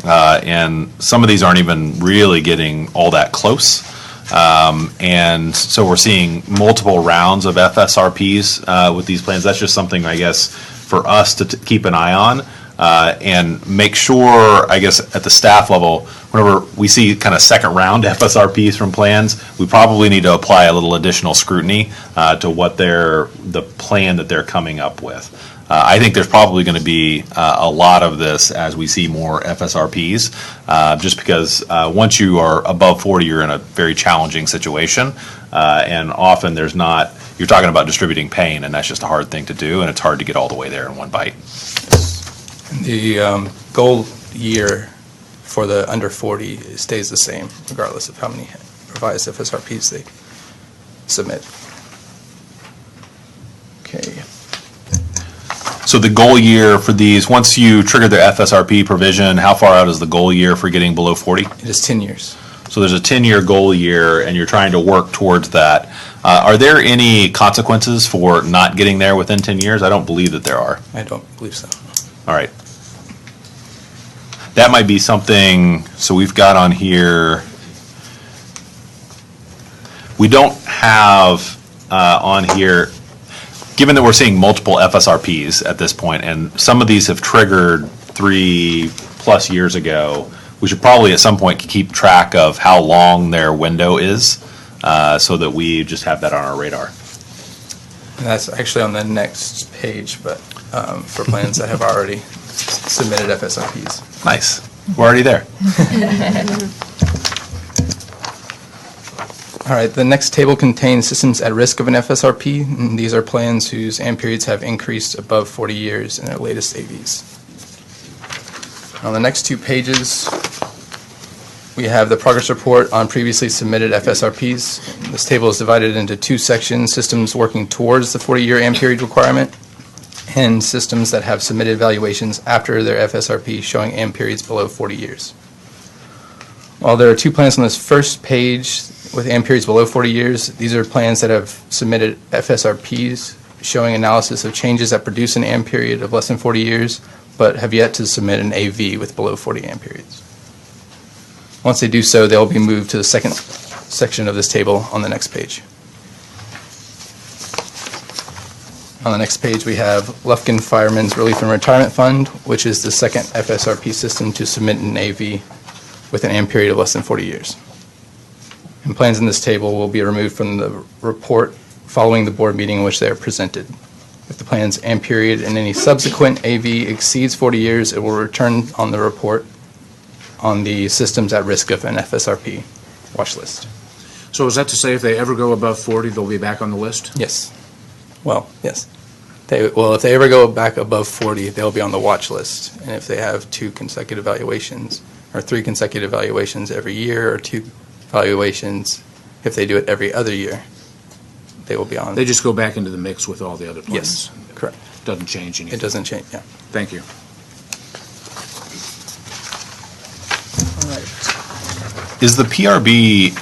And some of these aren't even really getting all that close. And so we're seeing multiple rounds of FSRPs with these plans. That's just something, I guess, for us to keep an eye on and make sure, I guess, at the staff level, whenever we see kind of second round FSRPs from plans, we probably need to apply a little additional scrutiny to what the plan that they're coming up with. I think there's probably going to be a lot of this as we see more FSRPs, just because once you are above 40, you're in a very challenging situation, and often you're talking about distributing pain, and that's just a hard thing to do, and it's hard to get all the way there in one bite. The goal year for the under 40 stays the same regardless of how many revised FSRPs they submit. Okay. So the goal year for these, once you trigger the FSRP provision, how far out is the goal year for getting below 40? It is 10 years. So there's a 10-year goal year, and you're trying to work towards that. Are there any consequences for not getting there within 10 years? I don't believe that there are. I don't believe so. All right. That might be something, so we've got on here, we don't have on here, given that we're seeing multiple FSRPs at this point, and some of these have triggered 3+ years ago, we should probably at some point keep track of how long their window is, so that we just have that on our radar. And that's actually on the next page, but for plans that have already submitted FSRPs. Nice. We're already there. All right, the next table contains systems at risk of an FSRP, and these are plans whose AM periods have increased above 40 years in their latest AVs. On the next 2 pages, we have the progress report on previously submitted FSRPs. This table is divided into 2 sections: systems working towards the 40-year AM period requirement, and systems that have submitted evaluations after their FSRP showing AM periods below 40 years. While there are 2 plans on this first page with AM periods below 40 years, these are plans that have submitted FSRPs showing analysis of changes that produce an AM period of less than 40 years, but have yet to submit an AV with below 40 AM periods. Once they do so, they'll be moved to the second section of this table on the next page. On the next page, we have Lufkin Fireman's Relief and Retirement Fund, which is the second FSRP system to submit an AV with an AM period of less than 40 years. And plans in this table will be removed from the report following the board meeting in which they are presented. If the plan's AM period in any subsequent AV exceeds 40 years, it will return on the report. on the systems at risk of an FSRP watch list. So is that to say if they ever go above 40, they'll be back on the list? Yes. Well, yes. If they ever go back above 40, they'll be on the watch list. And if they have 2 consecutive valuations, or 3 consecutive valuations every year, or 2 valuations, if they do it every other year, they will be on. They just go back into the mix with all the other plans? Yes, correct. Doesn't change anything? It doesn't change, yeah. Thank you. Is the PRB,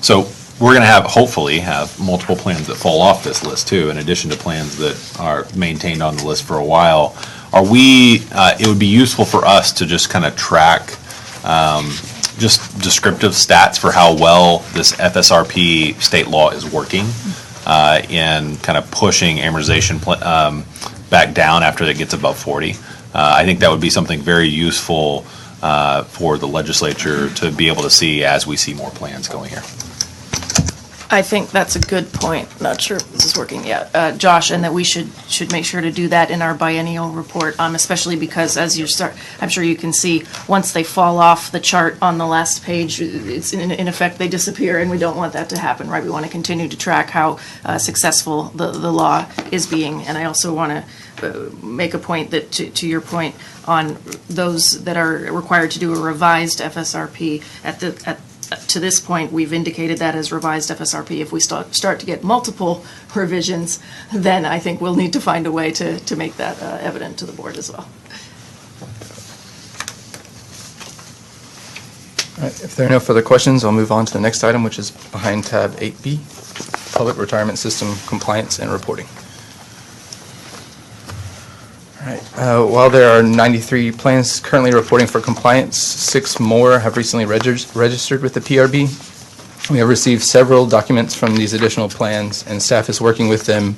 so we're going to hopefully have multiple plans that fall off this list too, in addition to plans that are maintained on the list for a while. It would be useful for us to just kind of track just descriptive stats for how well this FSRP state law is working in kind of pushing amortization back down after it gets above 40. I think that would be something very useful for the legislature to be able to see as we see more plans going here. I think that's a good point. Not sure if this is working yet, Josh, and that we should make sure to do that in our biennial report, especially because as you start, I'm sure you can see, once they fall off the chart on the last page, it's in effect, they disappear, and we don't want that to happen, right? We want to continue to track how successful the law is being, and I also want to make a point that, to your point, on those that are required to do a revised FSRP to this point, we've indicated that as revised FSRP. If we start to get multiple revisions, then I think we'll need to find a way to make that evident to the board as well. All right, if there are no further questions, I'll move on to the next item, which is behind tab 8B, Public Retirement System Compliance and Reporting. All right, while there are 93 plans currently reporting for compliance, 6 more have recently registered with the PRB. We have received several documents from these additional plans, and staff is working with them,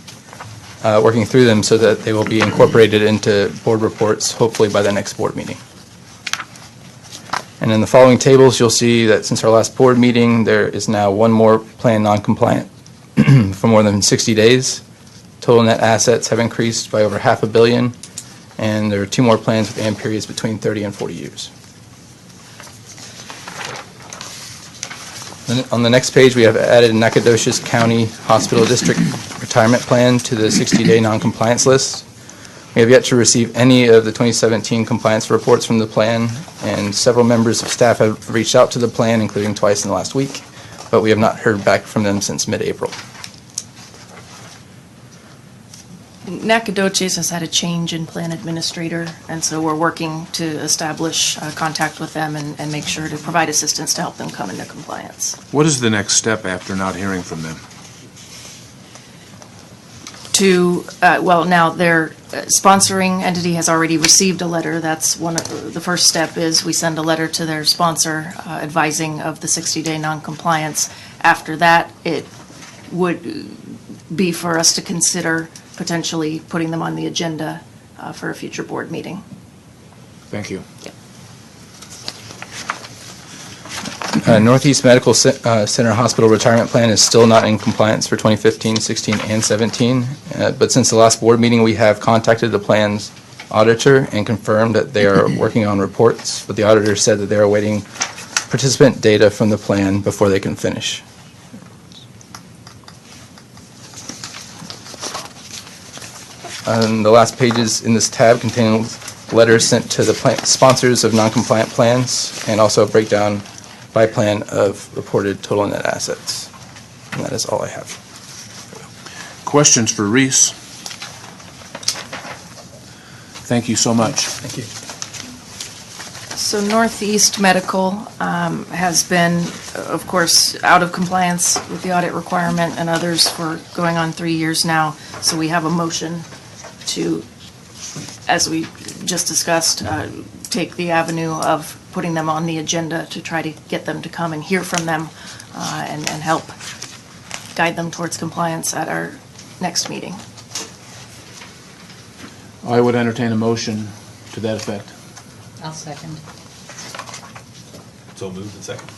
working through them so that they will be incorporated into board reports, hopefully by the next board meeting. And in the following tables, you'll see that since our last board meeting, there is now 1 more plan non-compliant for more than 60 days. Total net assets have increased by over $500 million. And there are 2 more plans with AM periods between 30 and 40 years. Then on the next page, we have added Nacogdoches County Hospital District Retirement Plan to the 60-day non-compliance list. We have yet to receive any of the 2017 compliance reports from the plan, and several members of staff have reached out to the plan, including twice in the last week, but we have not heard back from them since mid-April. Nacogdoches has had a change in plan administrator, and so we're working to establish contact with them and make sure to provide assistance to help them come into compliance. What is the next step after not hearing from them? Now their sponsoring entity has already received a letter. That's the first step is we send a letter to their sponsor advising of the 60-day non-compliance. After that, it would be for us to consider potentially putting them on the agenda for a future board meeting. Thank you. Northeast Medical Center Hospital Retirement Plan is still not in compliance for 2015, 16, and 17. But since the last board meeting, we have contacted the plan's auditor and confirmed that they are working on reports. But the auditor said that they are awaiting participant data from the plan before they can finish. And the last pages in this tab contain letters sent to the sponsors of non-compliant plans and also a breakdown by plan of reported total net assets. And that is all I have. Questions for Reese? Thank you so much. Thank you. So Northeast Medical has been, of course, out of compliance with the audit requirement and others for going on 3 years now. So we have a motion to, as we just discussed, take the avenue of putting them on the agenda to try to get them to come and hear from them and help guide them towards compliance at our next meeting. I would entertain a motion to that effect. I'll second. So moved and second.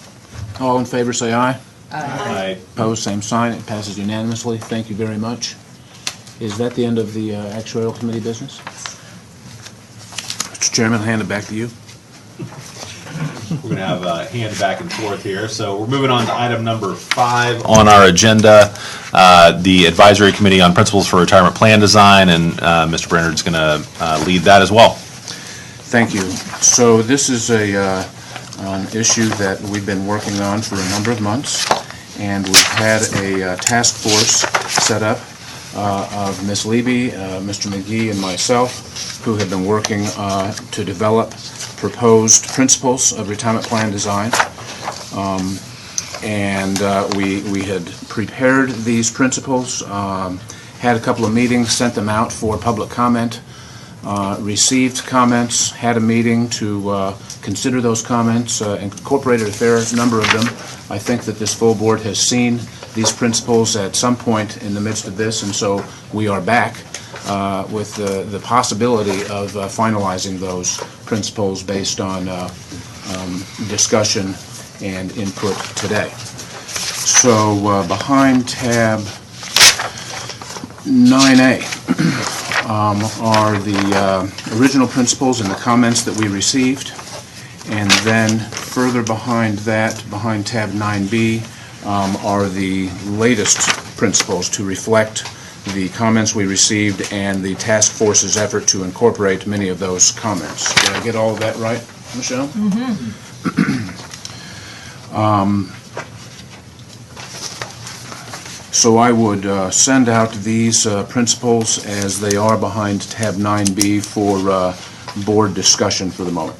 All in favor, say aye. Aye. Opposed, same sign. It passes unanimously. Thank you very much. Is that the end of the actuarial committee business? Mr. Chairman, I'll hand it back to you. We're going to have a hand back and forth here. So we're moving on to item number 5 on our agenda, the Advisory Committee on Principles for Retirement Plan Design, and Mr. Brainerd's going to lead that as well. Thank you. So this is an issue that we've been working on for a number of months, and we've had a task force set up of Ms. Levy, Mr. McGee, and myself, who have been working to develop proposed principles of retirement plan design. We had prepared these principles, had a couple of meetings, sent them out for public comment, received comments, had a meeting to consider those comments, incorporated a fair number of them. I think that this full board has seen these principles at some point in the midst of this, and so we are back with the possibility of finalizing those principles based on discussion and input today. So behind tab 9A are the original principles and the comments that we received, and then further behind that, behind tab 9B, are the latest principles to reflect the comments we received and the task force's effort to incorporate many of those comments. Did I get all of that right, Michelle? So I would send out these principles as they are behind tab 9B for board discussion for the moment.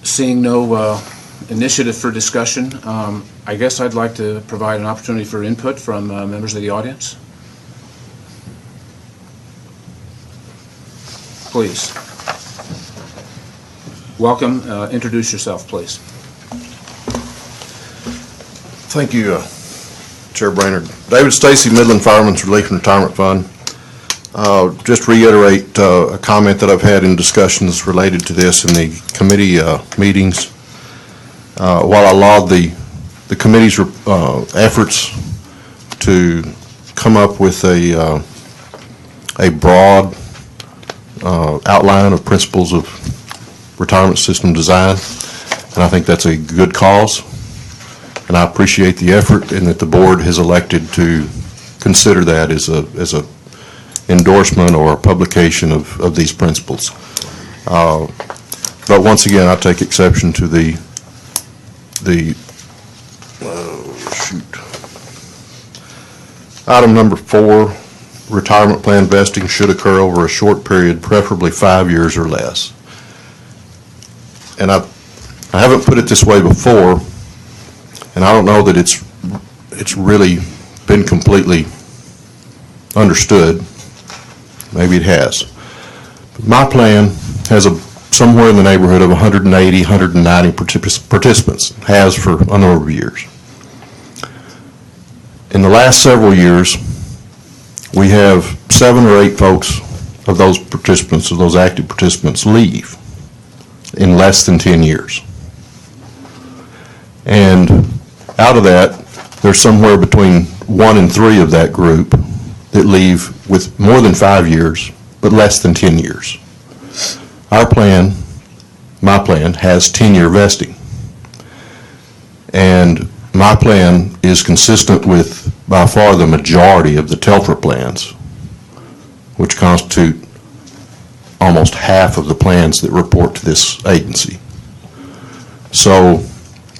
Seeing no initiative for discussion, I guess I'd like to provide an opportunity for input from members of the audience. Please. Welcome. Introduce yourself, please. Thank you, Chair Brainerd. David Stacy, Midland Fireman's Relief and Retirement Fund. Just reiterate a comment that I've had in discussions related to this in the committee meetings. While I laud the committee's efforts to come up with a broad outline of principles of retirement system design, and I think that's a good cause, and I appreciate the effort and that the board has elected to consider that as a endorsement or publication of these principles. But once again, I take exception to the item number 4, retirement plan vesting should occur over a short period, preferably 5 years or less. And I haven't put it this way before, and I don't know that it's really been completely understood. Maybe it has. But my plan has somewhere in the neighborhood of 180, 190 participants, has for a number of years. In the last several years, we have 7 or 8 folks of those participants, of those active participants, leave in less than 10 years. And out of that, there's somewhere between 1 and 3 of that group that leave with more than 5 years, but less than 10 years. Our plan, my plan, has 10-year vesting. And my plan is consistent with, by far, the majority of the TELFRA plans, which constitute almost half of the plans that report to this agency. So,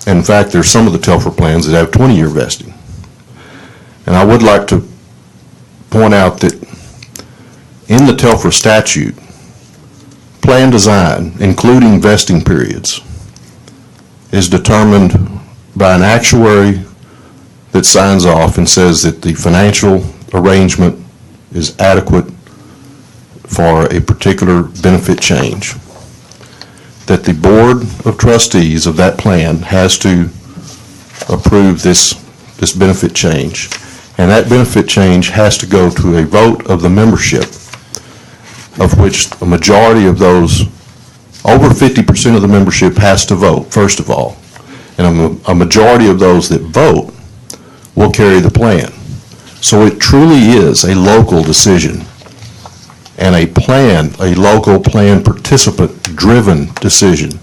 in fact, there's some of the TELFRA plans that have 20-year vesting. And I would like to point out that in the TELFRA statute, plan design, including vesting periods, is determined by an actuary that signs off and says that the financial arrangement is adequate for a particular benefit change. That the board of trustees of that plan has to approve this benefit change. And that benefit change has to go to a vote of the membership of which a majority of those, over 50% of the membership has to vote, first of all. And a majority of those that vote will carry the plan. So it truly is a local decision and a local plan participant-driven decision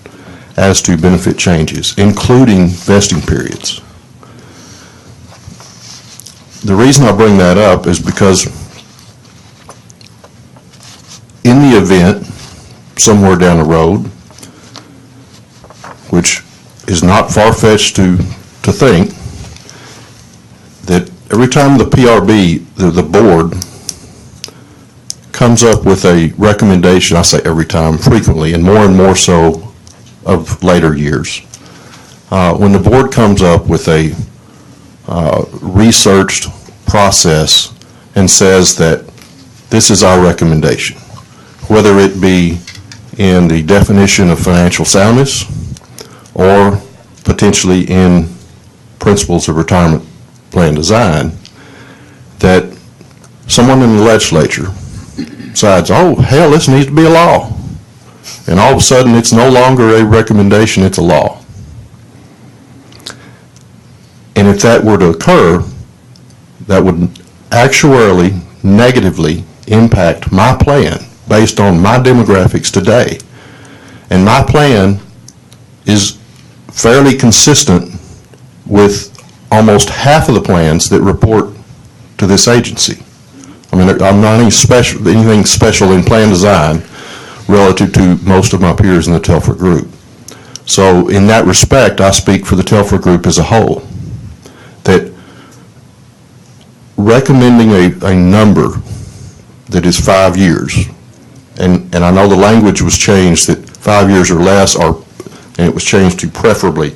as to benefit changes, including vesting periods. The reason I bring that up is because in the event, somewhere down the road, which is not far-fetched to think, that every time the PRB, the board, comes up with a recommendation, I say every time, frequently, and more so of later years, when the board comes up with a researched process and says that this is our recommendation, whether it be in the definition of financial soundness or potentially in principles of retirement plan design, that someone in the legislature decides, oh, hell, this needs to be a law. And all of a sudden, it's no longer a recommendation, it's a law. And if that were to occur, that would actuarially negatively impact my plan based on my demographics today. And my plan is fairly consistent with almost half of the plans that report to this agency. I mean, I'm not anything special in plan design relative to most of my peers in the Telfer group. So in that respect, I speak for the Telfer group as a whole, that recommending a number that is 5 years, and I know the language was changed that 5 years or less, and it was changed to preferably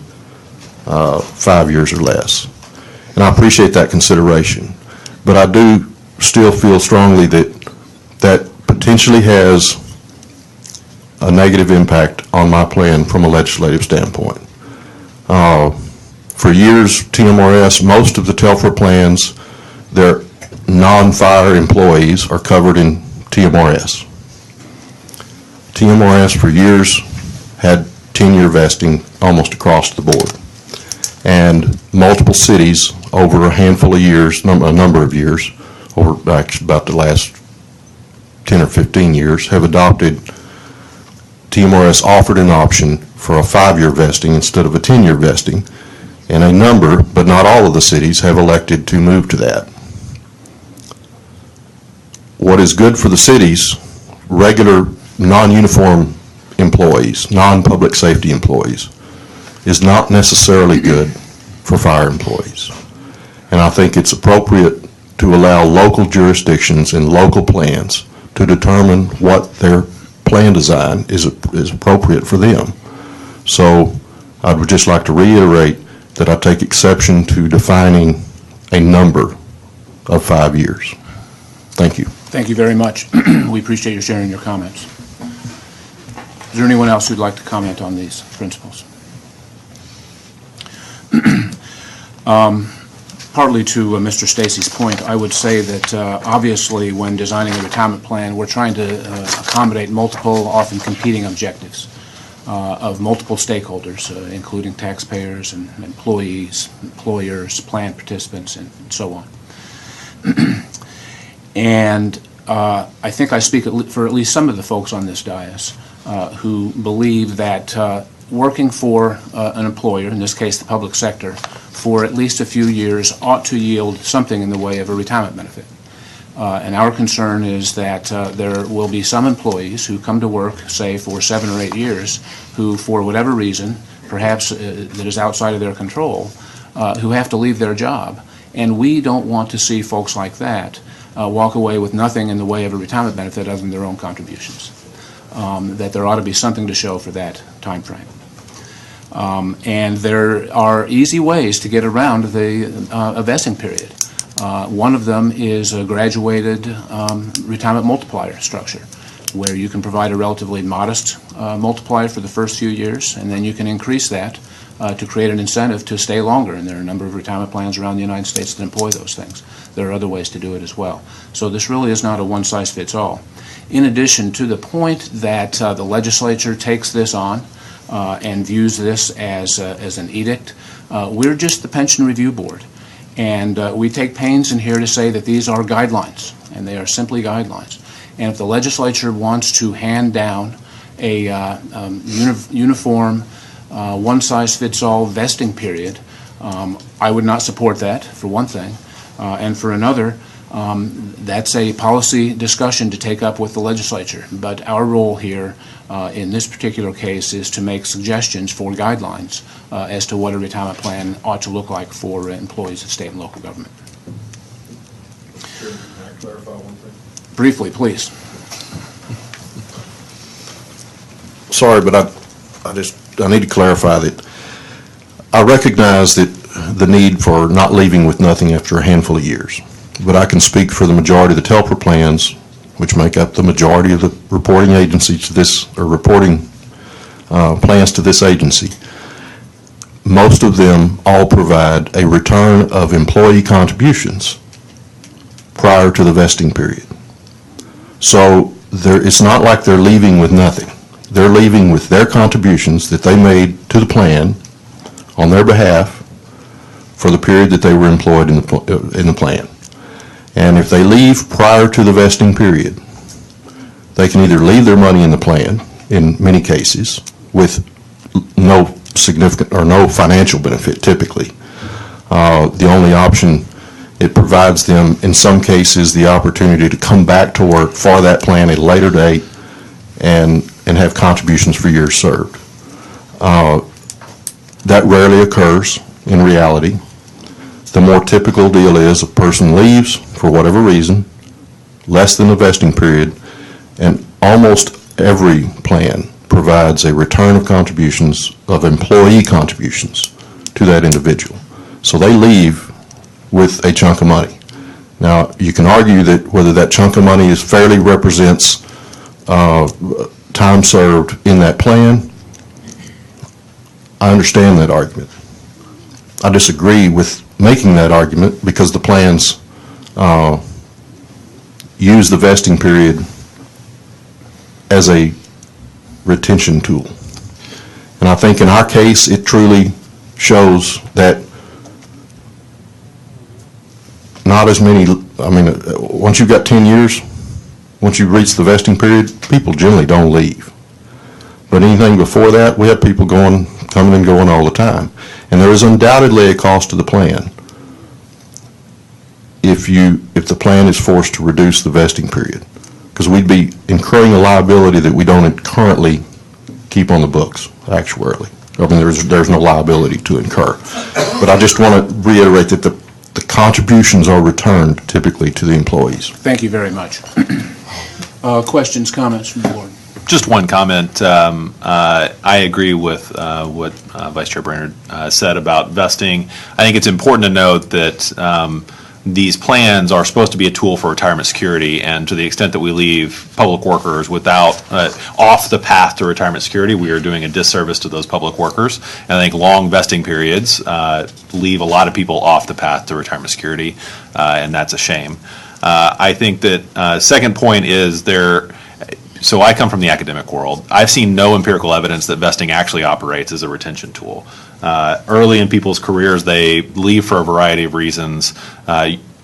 5 years or less. And I appreciate that consideration. But I do still feel strongly that that potentially has a negative impact on my plan from a legislative standpoint. For years, TMRS, most of the Telfer plans, their non-fire employees are covered in TMRS. TMRS for years had 10-year vesting almost across the board. And multiple cities over a handful of years, a number of years, over actually about the last 10 or 15 years, have adopted TMRS, offered an option for a 5-year vesting instead of a 10-year vesting, and a number, but not all of the cities, have elected to move to that. What is good for the cities, regular non-uniform employees, non-public safety employees, is not necessarily good for fire employees. And I think it's appropriate to allow local jurisdictions and local plans to determine what their plan design is appropriate for them. So I would just like to reiterate that I take exception to defining a number of 5 years. Thank you. Thank you very much. We appreciate you sharing your comments. Is there anyone else who'd like to comment on these principles? Partly to Mr. Stacy's point, I would say that obviously when designing a retirement plan, we're trying to accommodate multiple, often competing objectives of multiple stakeholders, including taxpayers and employees, employers, plan participants, and so on. And I think I speak for at least some of the folks on this dais who believe that working for an employer, in this case the public sector, for at least a few years ought to yield something in the way of a retirement benefit. And our concern is that there will be some employees who come to work, say, for 7 or 8 years, who, for whatever reason, perhaps that is outside of their control, who have to leave their job. And we don't want to see folks like that walk away with nothing in the way of a retirement benefit other than their own contributions. That there ought to be something to show for that time frame. And there are easy ways to get around a vesting period. One of them is a graduated retirement multiplier structure, where you can provide a relatively modest multiplier for the first few years, and then you can increase that to create an incentive to stay longer, and there are a number of retirement plans around the United States that employ those things. There are other ways to do it as well. So this really is not a one-size-fits-all. In addition, to the point that the legislature takes this on and views this as an edict, we're just the Pension Review Board. And we take pains in here to say that these are guidelines, and they are simply guidelines. And if the legislature wants to hand down a uniform, one-size-fits-all vesting period, I would not support that, for one thing. And for another, that's a policy discussion to take up with the legislature. But our role here in this particular case is to make suggestions for guidelines as to what a retirement plan ought to look like for employees of state and local government. Can I clarify one thing? Briefly, please. Sorry, but I need to clarify that I recognize that the need for not leaving with nothing after a handful of years. But I can speak for the majority of the TELPR plans, which make up the majority of the reporting agencies to this, or reporting plans to this agency. Most of them all provide a return of employee contributions prior to the vesting period. So it's not like they're leaving with nothing. They're leaving with their contributions that they made to the plan on their behalf for the period that they were employed in the plan. And if they leave prior to the vesting period, they can either leave their money in the plan, in many cases, with no significant or no financial benefit typically. The only option, it provides them, in some cases, the opportunity to come back to work for that plan at a later date and have contributions for years served. That rarely occurs in reality. The more typical deal is a person leaves for whatever reason, less than the vesting period, and almost every plan provides a return of contributions, of employee contributions to that individual. So they leave with a chunk of money. Now, you can argue that whether that chunk of money fairly represents time served in that plan. I understand that argument. I disagree with making that argument because the plans use the vesting period as a retention tool. And I think in our case, it truly shows that not as many, once you've got 10 years, once you reach the vesting period, people generally don't leave. But anything before that, we have people coming and going all the time. And there is undoubtedly a cost to the plan if the plan is forced to reduce the vesting period, because we'd be incurring a liability that we don't currently keep on the books actuarially. There's no liability to incur. But I just want to reiterate that the contributions are returned typically to the employees. Thank you very much. Questions, comments from the board? Just one comment. I agree with what Vice Chair Brainerd said about vesting. I think it's important to note that these plans are supposed to be a tool for retirement security, and to the extent that we leave public workers without off the path to retirement security, we are doing a disservice to those public workers. And I think long vesting periods leave a lot of people off the path to retirement security, and that's a shame. I think that second point is so I come from the academic world. I've seen no empirical evidence that vesting actually operates as a retention tool. Early in people's careers, they leave for a variety of reasons.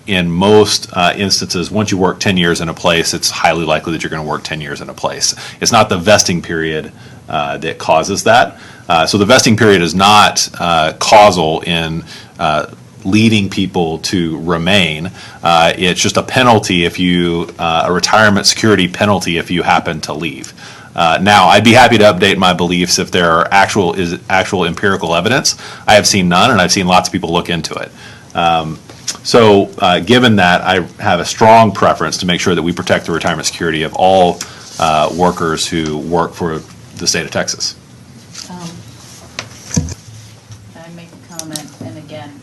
In most instances, once you work 10 years in a place, it's highly likely that you're going to work 10 years in a place. It's not the vesting period that causes that. So the vesting period is not causal in leading people to remain. It's just a penalty a retirement security penalty if you happen to leave. Now, I'd be happy to update my beliefs if there are actual empirical evidence. I have seen none, and I've seen lots of people look into it. So given that, I have a strong preference to make sure that we protect the retirement security of all workers who work for the state of Texas. Can I make a comment? And again,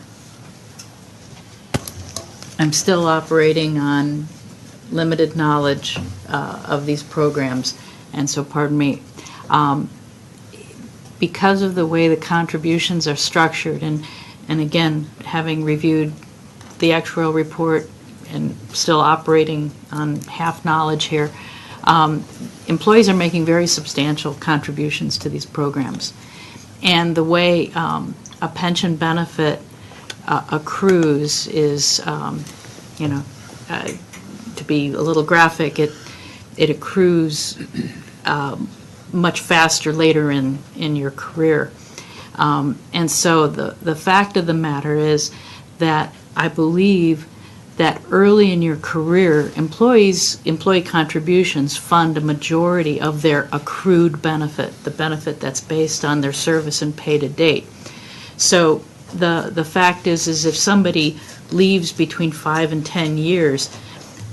I'm still operating on limited knowledge of these programs, and so pardon me. because of the way the contributions are structured, and again, having reviewed the actuarial report and still operating on half knowledge here, employees are making very substantial contributions to these programs. And the way a pension benefit accrues is, to be a little graphic, it accrues much faster later in your career. And so the fact of the matter is that I believe that early in your career, employee contributions fund a majority of their accrued benefit, the benefit that's based on their service and pay to date. So the fact is if somebody leaves between 5 and 10 years,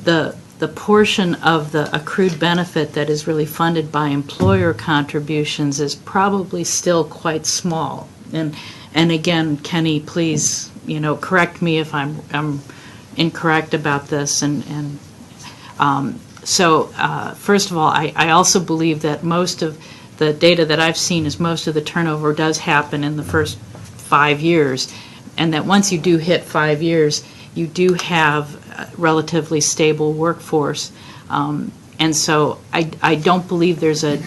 the portion of the accrued benefit that is really funded by employer contributions is probably still quite small. And again, Kenny, please, correct me if I'm incorrect about this. So first of all, I also believe that most of the data that I've seen is most of the turnover does happen in the first 5 years, and that once you do hit 5 years, you do have a relatively stable workforce. And so I don't believe there's a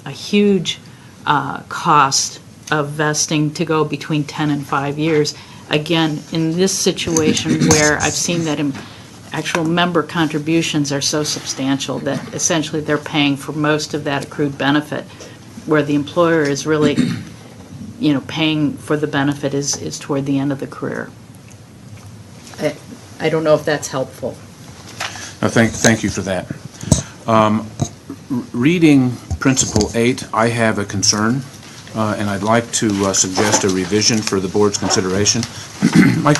huge cost of vesting to go between 10 and 5 years. Again, in this situation where I've seen that actual member contributions are so substantial that essentially they're paying for most of that accrued benefit, where the employer is really, paying for the benefit is toward the end of the career. I don't know if that's helpful. No, thank you for that. Reading Principle 8, I have a concern, and I'd like to suggest a revision for the board's consideration. My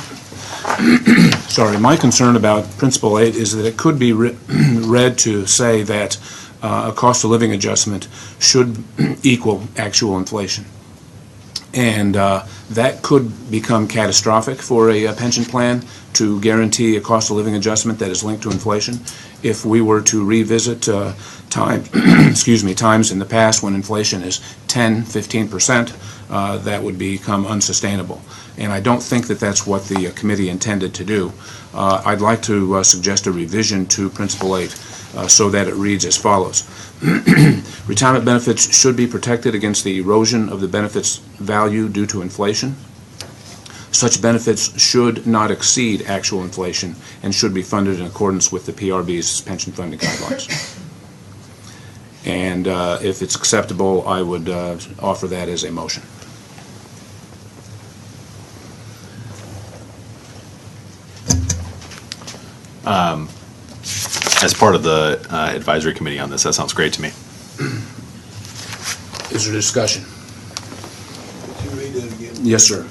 concern about Principle 8 is that it could be read to say that a cost of living adjustment should equal actual inflation. And that could become catastrophic for a pension plan to guarantee a cost of living adjustment that is linked to inflation. If we were to revisit times in the past when inflation is 10, 15%, that would become unsustainable. And I don't think that that's what the committee intended to do. I'd like to suggest a revision to Principle 8 so that it reads as follows. Retirement benefits should be protected against the erosion of the benefits value due to inflation. Such benefits should not exceed actual inflation and should be funded in accordance with the PRB's pension funding guidelines. And if it's acceptable, I would offer that as a motion. As part of the advisory committee on this, that sounds great to me. Is there discussion? Could you read that again? Yes, sir.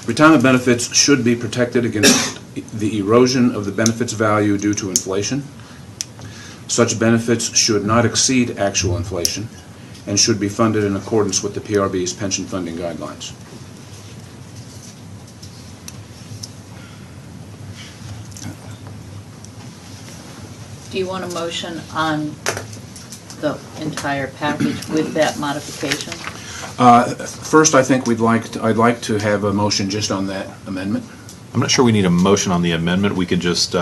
Retirement benefits should be protected against the erosion of the benefits value due to inflation. Such benefits should not exceed actual inflation and should be funded in accordance with the PRB's pension funding guidelines. Do you want a motion on the entire package with that modification? First, I think I'd like to have a motion just on that amendment. I'm not sure we need a motion on the amendment. We could just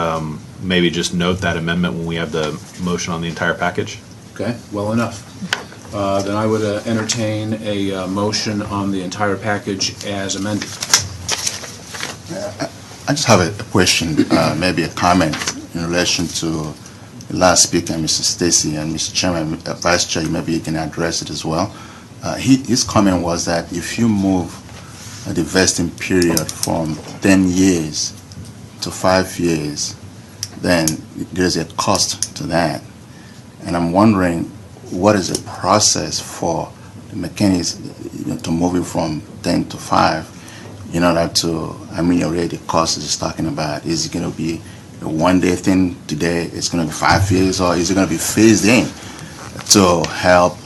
maybe just note that amendment when we have the motion on the entire package. Okay, well enough. Then I would entertain a motion on the entire package as amended. I just have a question, maybe a comment in relation to the last speaker, Mr. Stacy, and Mr. Chairman, Vice Chair, maybe you can address it as well. His comment was that if you move the vesting period from 10 years to 5 years, then there's a cost to that. And I'm wondering, what is the process for the mechanics to move it from 10 to 5 in order to ameliorate the cost he's talking about? Is it going to be a one-day thing today? It's going to be 5 years, or is it going to be phased in to help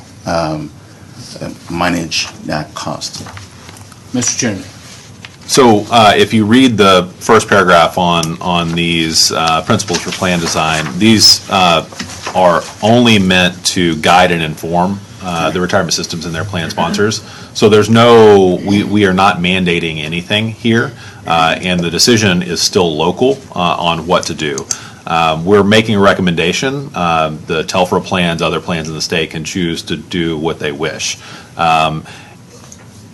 manage that cost? Mr. Chairman. So if you read the first paragraph on these principles for plan design, these are only meant to guide and inform the retirement systems and their plan sponsors. So there's no, we are not mandating anything here, and the decision is still local on what to do. We're making a recommendation. The TELFRA plans, other plans in the state can choose to do what they wish.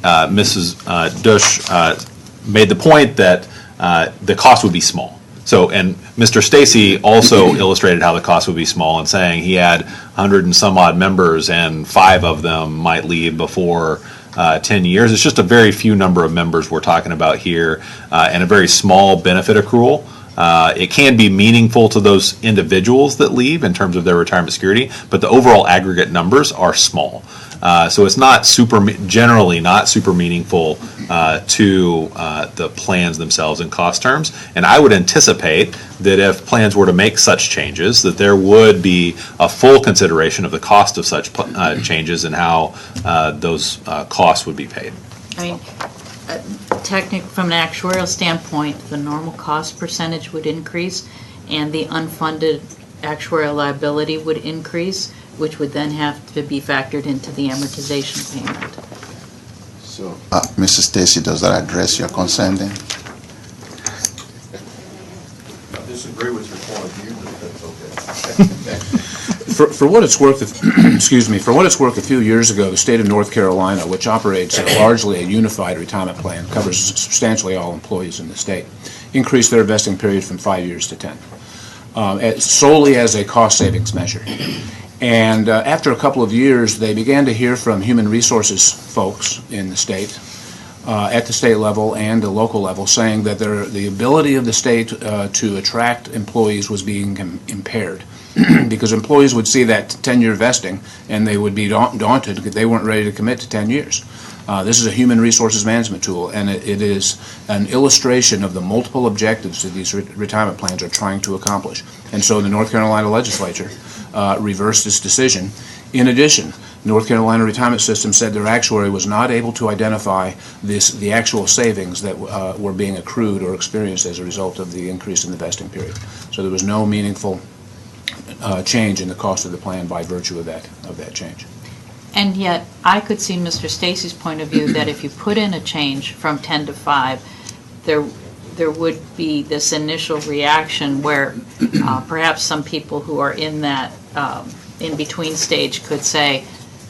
Mrs. Dush made the point that the cost would be small. So, and Mr. Stacy also illustrated how the cost would be small in saying he had 100 and some odd members and 5 of them might leave before 10 years. It's just a very few number of members we're talking about here, and a very small benefit accrual. It can be meaningful to those individuals that leave in terms of their retirement security, but the overall aggregate numbers are small. So it's not generally not super meaningful to the plans themselves in cost terms. And I would anticipate that if plans were to make such changes, that there would be a full consideration of the cost of such changes and how those costs would be paid. I mean, from an actuarial standpoint, the normal cost percentage would increase and the unfunded actuarial liability would increase, which would then have to be factored into the amortization payment. So, Mrs. Stacy, does that address your concern then? I disagree with your point of view, but that's okay. For what it's worth, excuse me, for what it's worth, a few years ago, the state of North Carolina, which operates largely a unified retirement plan, covers substantially all employees in the state, increased their vesting period from 5 years to 10, solely as a cost savings measure. And after a couple of years, they began to hear from human resources folks in the state, at the state level and the local level, saying that the ability of the state to attract employees was being impaired. Because employees would see that 10-year vesting and they would be daunted because they weren't ready to commit to 10 years. This is a human resources management tool, and it is an illustration of the multiple objectives that these retirement plans are trying to accomplish. And so the North Carolina legislature reversed this decision. In addition, North Carolina Retirement System said their actuary was not able to identify the actual savings that were being accrued or experienced as a result of the increase in the vesting period. So there was no meaningful change in the cost of the plan by virtue of that change. And yet, I could see Mr. Stacy's point of view that if you put in a change from 10 to 5, there would be this initial reaction where perhaps some people who are in that in-between stage could say,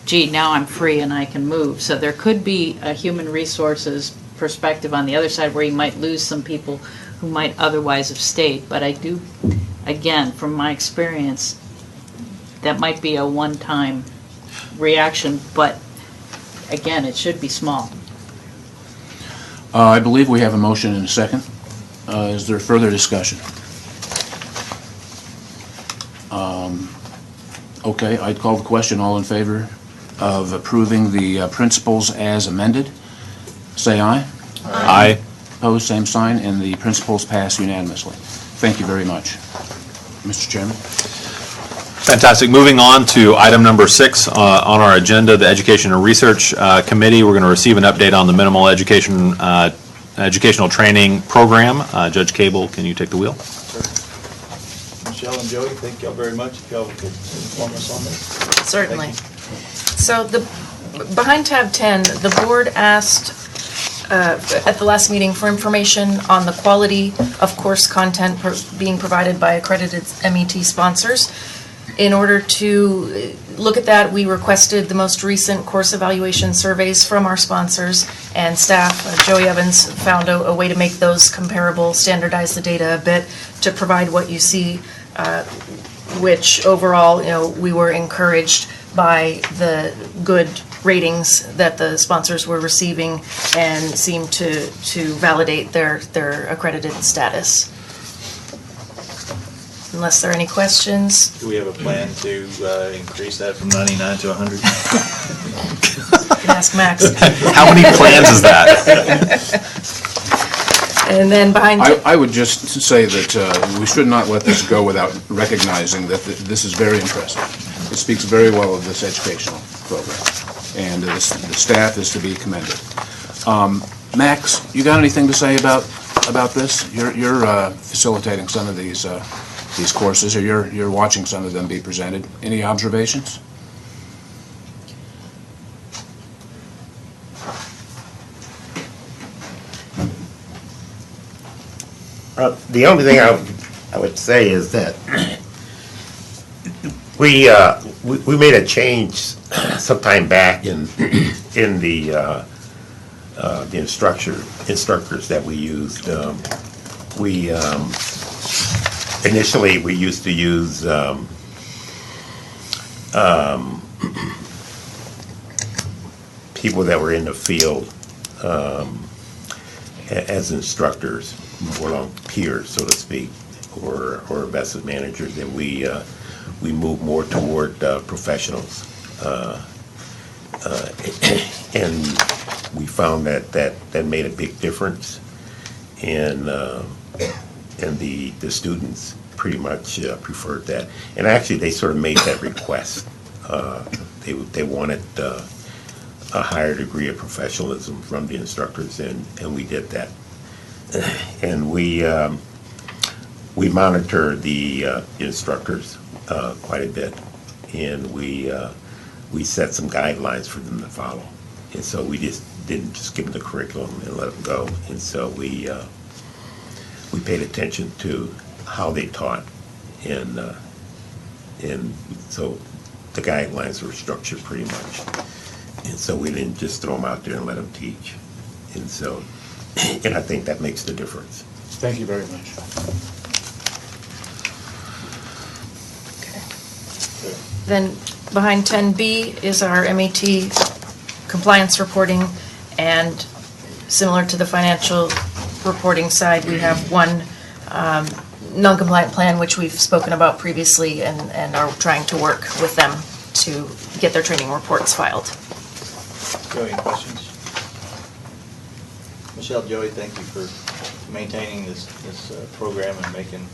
gee, now I'm free and I can move. So there could be a human resources perspective on the other side where you might lose some people who might otherwise have stayed. But I do, again, from my experience, that might be a one-time reaction, but again, it should be small. I believe we have a motion and a second. Is there further discussion? Okay, I'd call the question. All in favor of approving the principles as amended, say aye. Aye. Opposed, same sign, and the principles pass unanimously. Thank you very much. Mr. Chairman. Fantastic. Moving on to item number 6 on our agenda, the Education and Research Committee. We're going to receive an update on the minimal educational training program. Judge Cable, can you take the wheel? Michelle and Joey, thank y'all very much. If y'all could inform us on this. Certainly. So behind tab 10, the board asked at the last meeting for information on the quality of course content being provided by accredited MET sponsors. In order to look at that, we requested the most recent course evaluation surveys from our sponsors and staff. Joey Evans found a way to make those comparable, standardize the data a bit to provide what you see, which overall, we were encouraged by the good ratings that the sponsors were receiving and seemed to validate their accredited status. Unless there are any questions. Do we have a plan to increase that from 99 to 100? You can ask Max. How many plans is that? And then behind... I would just say that we should not let this go without recognizing that this is very impressive. It speaks very well of this educational program, and the staff is to be commended. Max, you got anything to say about this? You're facilitating some of these courses, or you're watching some of them be presented. Any observations? The only thing I would say is that we made a change sometime back in the instructors that we used. Initially we used to use people that were in the field as instructors, more like peers, so to speak, or investment managers, and we moved more toward professionals. And we found that made a big difference, and the students pretty much preferred that. And actually, they sort of made that request. They wanted a higher degree of professionalism from the instructors, and we did that. And we monitor the instructors quite a bit, and we set some guidelines for them to follow. And so we just didn't just give them the curriculum and let them go. And so we paid attention to how they taught, and so the guidelines were structured pretty much. And so we didn't just throw them out there and let them teach. And so, and I think that makes the difference. Thank you very much. Then behind 10B is our MET compliance reporting, and similar to the financial reporting side, we have one non-compliant plan which we've spoken about previously and are trying to work with them to get their training reports filed. Joey, any questions? Michelle, Joey, thank you for maintaining this program and making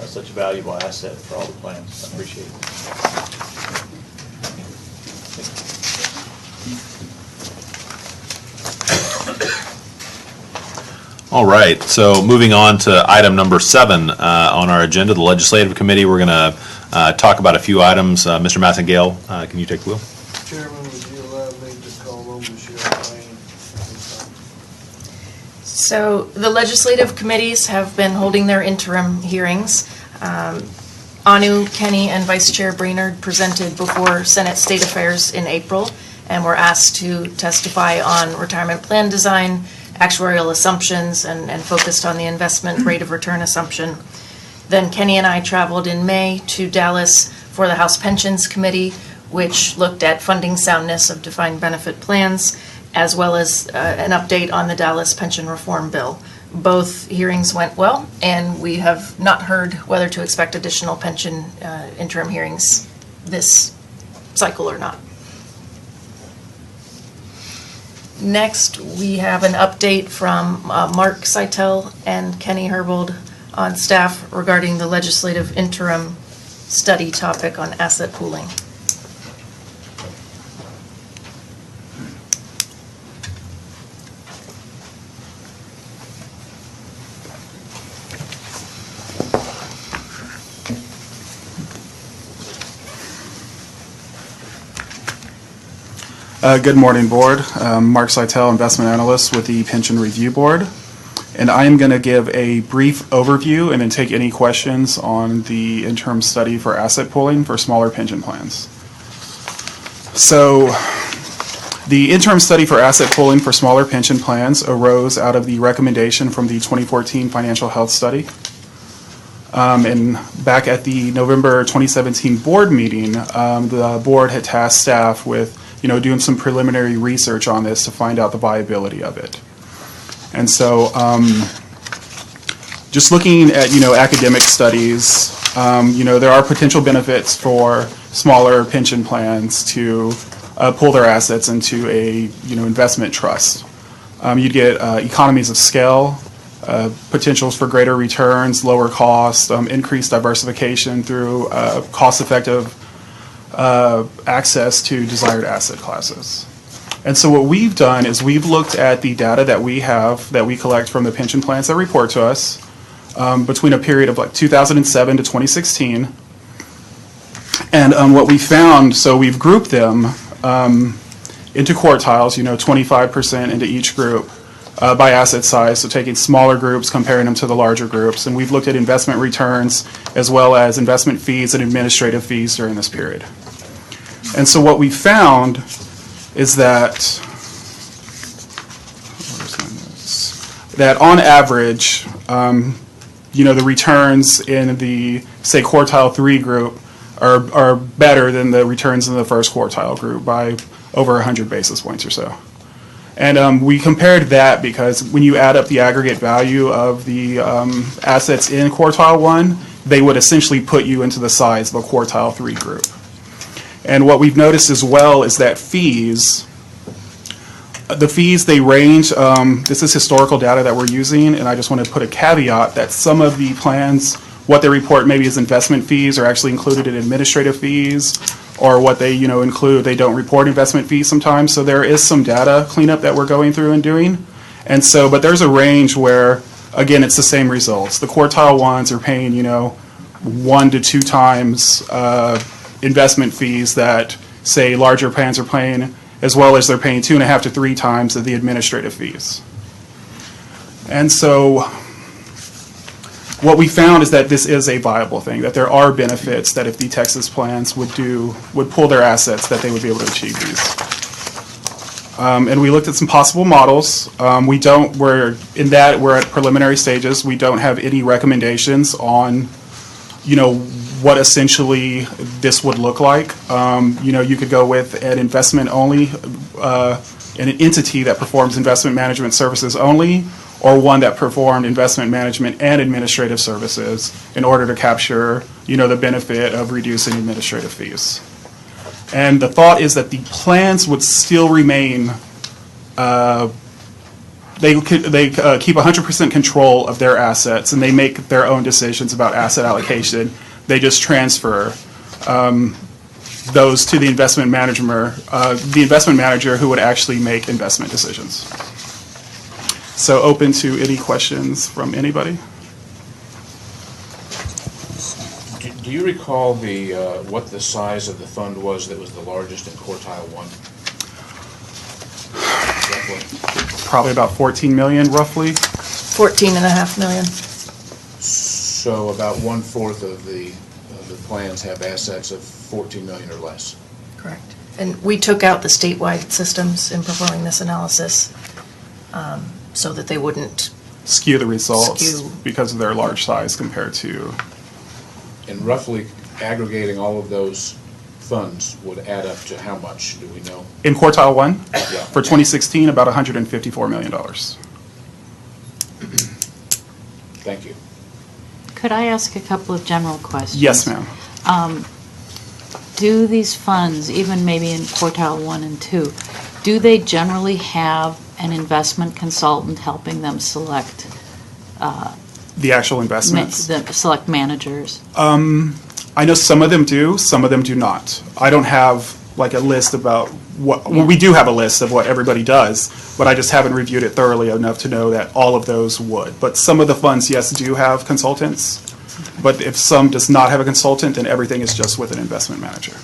such a valuable asset for all the plans. I appreciate it. All right, so moving on to item number 7 on our agenda, the Legislative Committee. We're going to talk about a few items. Mr. Massengale, can you take the wheel? Chairman, would you allow me to call on Michelle Lane? So the legislative committees have been holding their interim hearings. Anu, Kenny, and Vice Chair Brainerd presented before Senate State Affairs in April and were asked to testify on retirement plan design, actuarial assumptions, and focused on the investment rate of return assumption. Then Kenny and I traveled in May to Dallas for the House Pensions Committee, which looked at funding soundness of defined benefit plans, as well as an update on the Dallas pension reform bill. Both hearings went well, and we have not heard whether to expect additional pension interim hearings this cycle or not. Next, we have an update from Mark Seitel and Kenny Herbold on staff regarding the legislative interim study topic on asset pooling. Good morning, Board. Mark Seitel, Investment Analyst with the Pension Review Board. And I am going to give a brief overview and then take any questions on the interim study for asset pooling for smaller pension plans. So the interim study for asset pooling for smaller pension plans arose out of the recommendation from the 2014 Financial Health Study. And back at the November 2017 board meeting, the board had tasked staff with doing some preliminary research on this to find out the viability of it. And so just looking at, academic studies, there are potential benefits for smaller pension plans to pool their assets into a, investment trust. You'd get economies of scale, potentials for greater returns, lower cost, increased diversification through cost-effective access to desired asset classes. And so what we've done is we've looked at the data that we have, that we collect from the pension plans that report to us between a period of 2007 to 2016. And what we found, so we've grouped them into quartiles, 25% into each group, by asset size, so taking smaller groups, comparing them to the larger groups. And we've looked at investment returns as well as investment fees and administrative fees during this period. And so what we found is that, that on average, the returns in the, say, quartile 3 group are better than the returns in the first quartile group by over 100 basis points or so. And we compared that because when you add up the aggregate value of the assets in quartile 1, they would essentially put you into the size of a quartile 3 group. And what we've noticed as well is that fees, the fees, they range, this is historical data that we're using, and I just want to put a caveat that some of the plans, what they report maybe as investment fees are actually included in administrative fees, or what they, include, they don't report investment fees sometimes. So there is some data cleanup that we're going through and doing. And so, but there's a range where, again, it's the same results. The quartile 1s are paying, 1 to 2 times investment fees that, say, larger plans are paying, as well as they're paying 2.5 to 3 times of the administrative fees. And so what we found is that this is a viable thing, that there are benefits that if the Texas plans would pull their assets, that they would be able to achieve these. And we looked at some possible models. We're at preliminary stages. We don't have any recommendations on, what essentially this would look like. You could go with an investment only, an entity that performs investment management services only, or one that performed investment management and administrative services in order to capture, the benefit of reducing administrative fees. And the thought is that the plans would still remain, they keep 100% control of their assets, and they make their own decisions about asset allocation. They just transfer those to the investment manager who would actually make investment decisions. So open to any questions from anybody? Do you recall what the size of the fund was that was the largest in quartile 1? Probably about 14 million, roughly. 14.5 million. So about 1/4 of the plans have assets of 14 million or less. Correct. And we took out the statewide systems in performing this analysis so that they wouldn't Skew the results Skew. because of their large size compared to. And roughly aggregating all of those funds would add up to how much, do we know? In quartile 1? Yeah. For 2016, about $154 million. Thank you. Could I ask a couple of general questions? Yes, ma'am. Do these funds, even maybe in quartile 1 and 2, do they generally have an investment consultant helping them select The actual investments? select managers? I know some of them do, some of them do not. I don't have like a list about what, well, we do have a list of what everybody does, but I just haven't reviewed it thoroughly enough to know that all of those would. But some of the funds, yes, do have consultants, but if some does not have a consultant, then everything is just with an investment manager.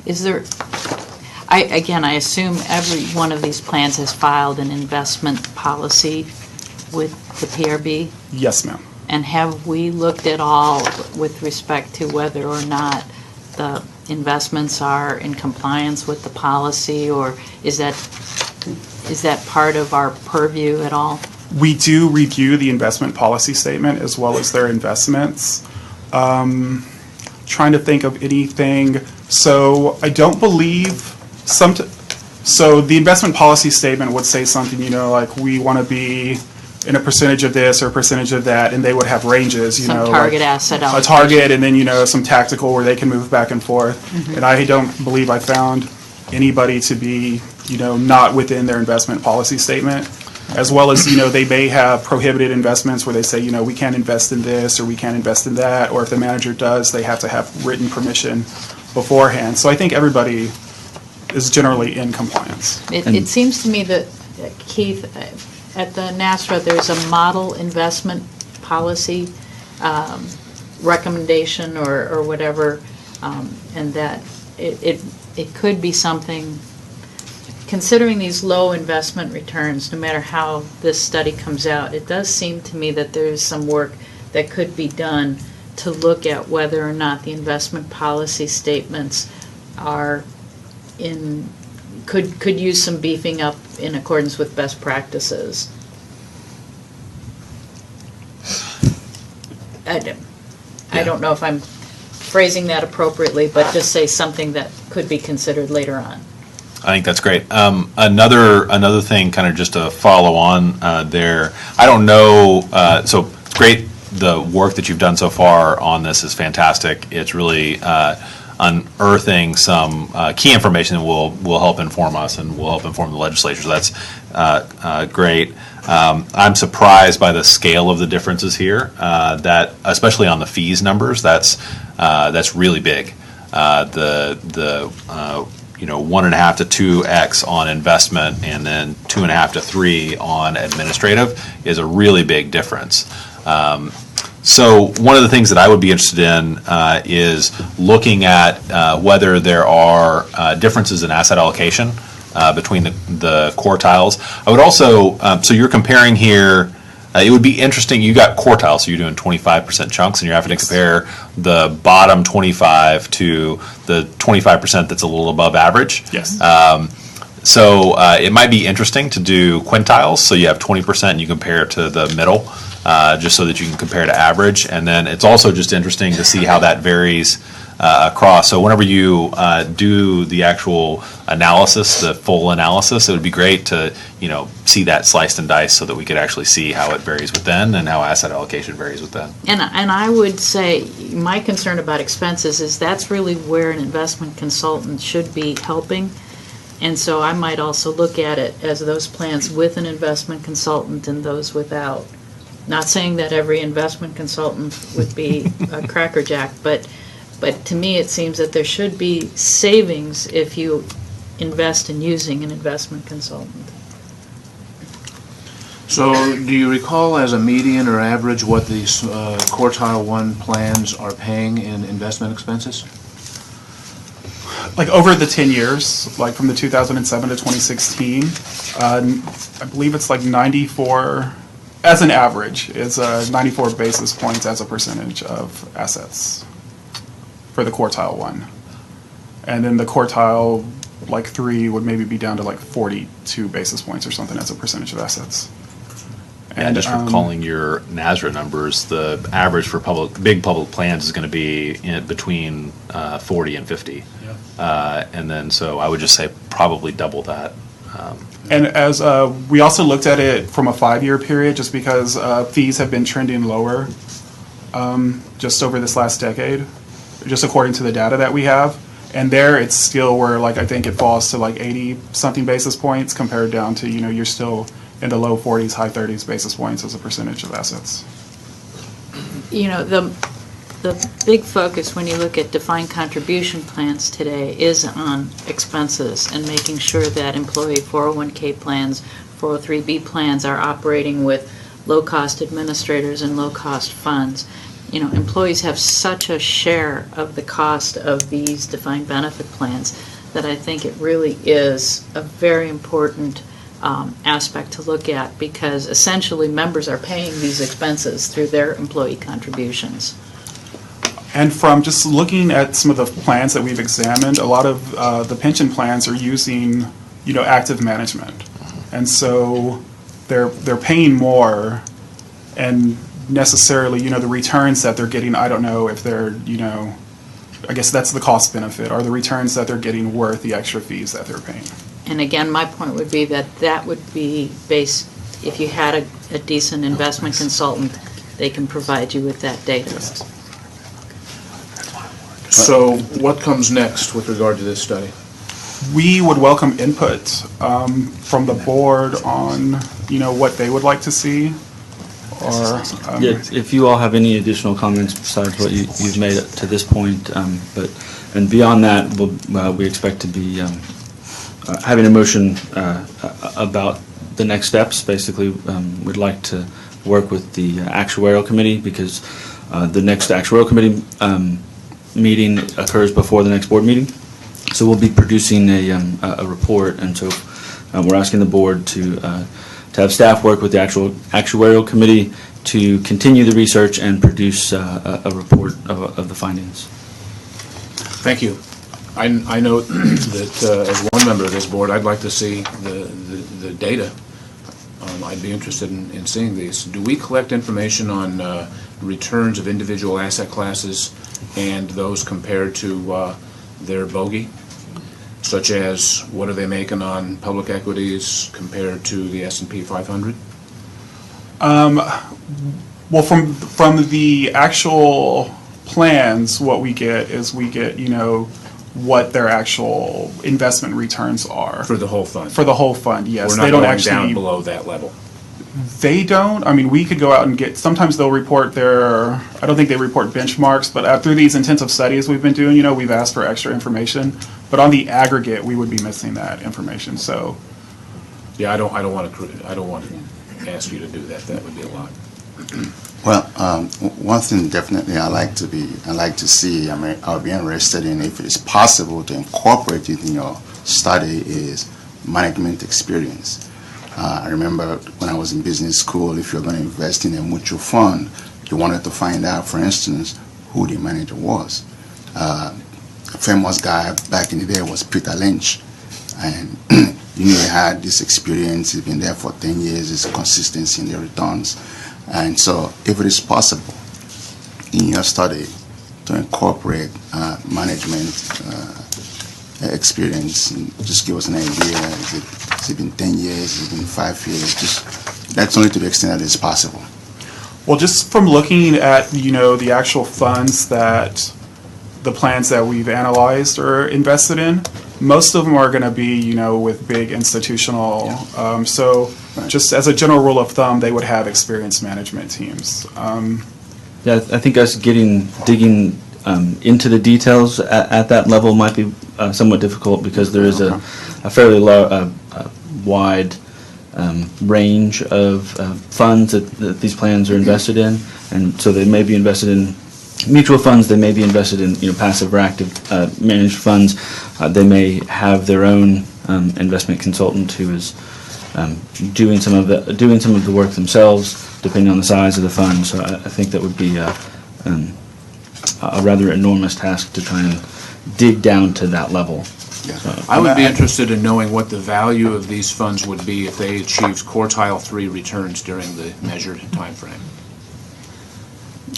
Is there, I assume every one of these plans has filed an investment policy with the PRB? Yes, ma'am. And have we looked at all with respect to whether or not the investments are in compliance with the policy, or is that part of our purview at all? We do review the investment policy statement as well as their investments. Trying to think of anything. So I don't believe so the investment policy statement would say something, like we want to be in a percentage of this or a percentage of that, and they would have ranges, Some target asset a allocation. target, and then, some tactical where they can move back and forth. And I don't believe I found anybody to be, not within their investment policy statement, as well as, they may have prohibited investments where they say, we can't invest in this or we can't invest in that, or if the manager does, they have to have written permission beforehand. So I think everybody is generally in compliance. It seems to me that, Keith, at the NASRA, there's a model investment policy recommendation or whatever, and that it it could be something, considering these low investment returns, no matter how this study comes out, it does seem to me that there's some work that could be done to look at whether or not the investment policy statements are could use some beefing up in accordance with best practices. I don't know if I'm phrasing that appropriately, but just say something that could be considered later on. I think that's great. Another thing, kind of just to follow on there, I don't know, so it's great, the work that you've done so far on this is fantastic. It's really unearthing some key information that will help inform us and will help inform the legislature, so that's great. I'm surprised by the scale of the differences here, that, especially on the fees numbers, that's really big. You know, 1.5 to 2x on investment and then 2.5 to 3 on administrative is a really big difference. So one of the things that I would be interested in is looking at whether there are differences in asset allocation between the quartiles. I would also, so you're comparing here, it would be interesting, you got quartiles, so you're doing 25% chunks, and you're having to compare the bottom 25 to the 25% that's a little above average. Yes. So it might be interesting to do quintiles, so you have 20% and you compare it to the middle, just so that you can compare to average. And then it's also just interesting to see how that varies across. So whenever you do the actual analysis, the full analysis, it would be great to, you know, see that sliced and diced so that we could actually see how it varies within and how asset allocation varies within. And I would say my concern about expenses is that's really where an investment consultant should be helping. And so I might also look at it as those plans with an investment consultant and those without. Not saying that every investment consultant would be a crackerjack, but to me it seems that there should be savings if you invest in using an investment consultant. So do you recall as a median or average what these quartile 1 plans are paying in investment expenses? Like over the 10 years, like from the 2007 to 2016, I believe it's like 94, as an average, it's 94 basis points as a percentage of assets for the quartile 1. And then the quartile like 3 would maybe be down to like 42 basis points or something as a percentage of assets. And just recalling your NASRA numbers, the average for big public plans is going to be between 40 and 50. Yeah. And then, so I would just say probably double that. And as we also looked at it from a 5-year period, just because fees have been trending lower just over this last decade, just according to the data that we have. And there, it's still where, like, I think it falls to like 80-something basis points compared down to, you know, you're still in the low 40s, high 30s basis points as a percentage of assets. You know, the big focus when you look at defined contribution plans today is on expenses and making sure that employee 401k plans, 403b plans are operating with low-cost administrators and low-cost funds. You know, employees have such a share of the cost of these defined benefit plans that I think it really is a very important aspect to look at, because essentially members are paying these expenses through their employee contributions. And from just looking at some of the plans that we've examined, a lot of the pension plans are using, you know, active management. And so they're paying more, and necessarily, you know, the returns that they're getting, I don't know if they're, you know, I guess that's the cost benefit. Are the returns that they're getting worth the extra fees that they're paying? And again, my point would be that that would be based, if you had a decent investment consultant, they can provide you with that data. Yes. So what comes next with regard to this study? We would welcome input from the board on, you know, what they would like to see. Or Yeah, if you all have any additional comments besides what you've made to this point, and beyond that, we expect to be having a motion about the next steps. Basically, we'd like to work with the actuarial committee, because the next actuarial committee meeting occurs before the next board meeting. So we'll be producing a report, and so we're asking the board to have staff work with the actuarial committee to continue the research and produce a report of the findings. Thank you. I note that as one member of this board, I'd like to see the data. I'd be interested in seeing these. Do we collect information on returns of individual asset classes and those compared to their bogey? Such as, what are they making on public equities compared to the S&P 500? Well, from the actual plans, what we get is what their actual investment returns are. For the whole fund? For the whole fund, yes. We're They not don't going actually down below that level? They don't. I mean, we could go out and get, sometimes they'll report I don't think they report benchmarks, but through these intensive studies we've been doing, we've asked for extra information. But on the aggregate, we would be missing that information, so. Yeah, I don't want to ask you to do that. That would be a lot. Well, one thing definitely I like to see, I would be interested in if it's possible to incorporate it in your study is management experience. I remember when I was in business school, if you're going to invest in a mutual fund, you wanted to find out, for instance, who the manager was. A famous guy back in the day was Peter Lynch, and he had this experience. He's been there for 10 years. There's consistency in the returns. And so if it is possible in your study to incorporate management experience, just give us an idea. Has it been 10 years? Has it been 5 years? That's only to the extent that it's possible. Well, just from looking at, the actual funds that the plans that we've analyzed or invested in, most of them are going to be, with big institutional. So just as a general rule of thumb, they would have experienced management teams. Yeah, I think us digging into the details at that level might be somewhat difficult because there is a fairly wide range of funds that these plans are invested in, and so they may be invested in mutual funds, they may be invested in passive or active managed funds. They may have their own investment consultant who is doing some of the work themselves, depending on the size of the fund. So I think that would be a rather enormous task to try and dig down to that level. So, I would be interested in knowing what the value of these funds would be if they achieved quartile 3 returns during the measured time frame.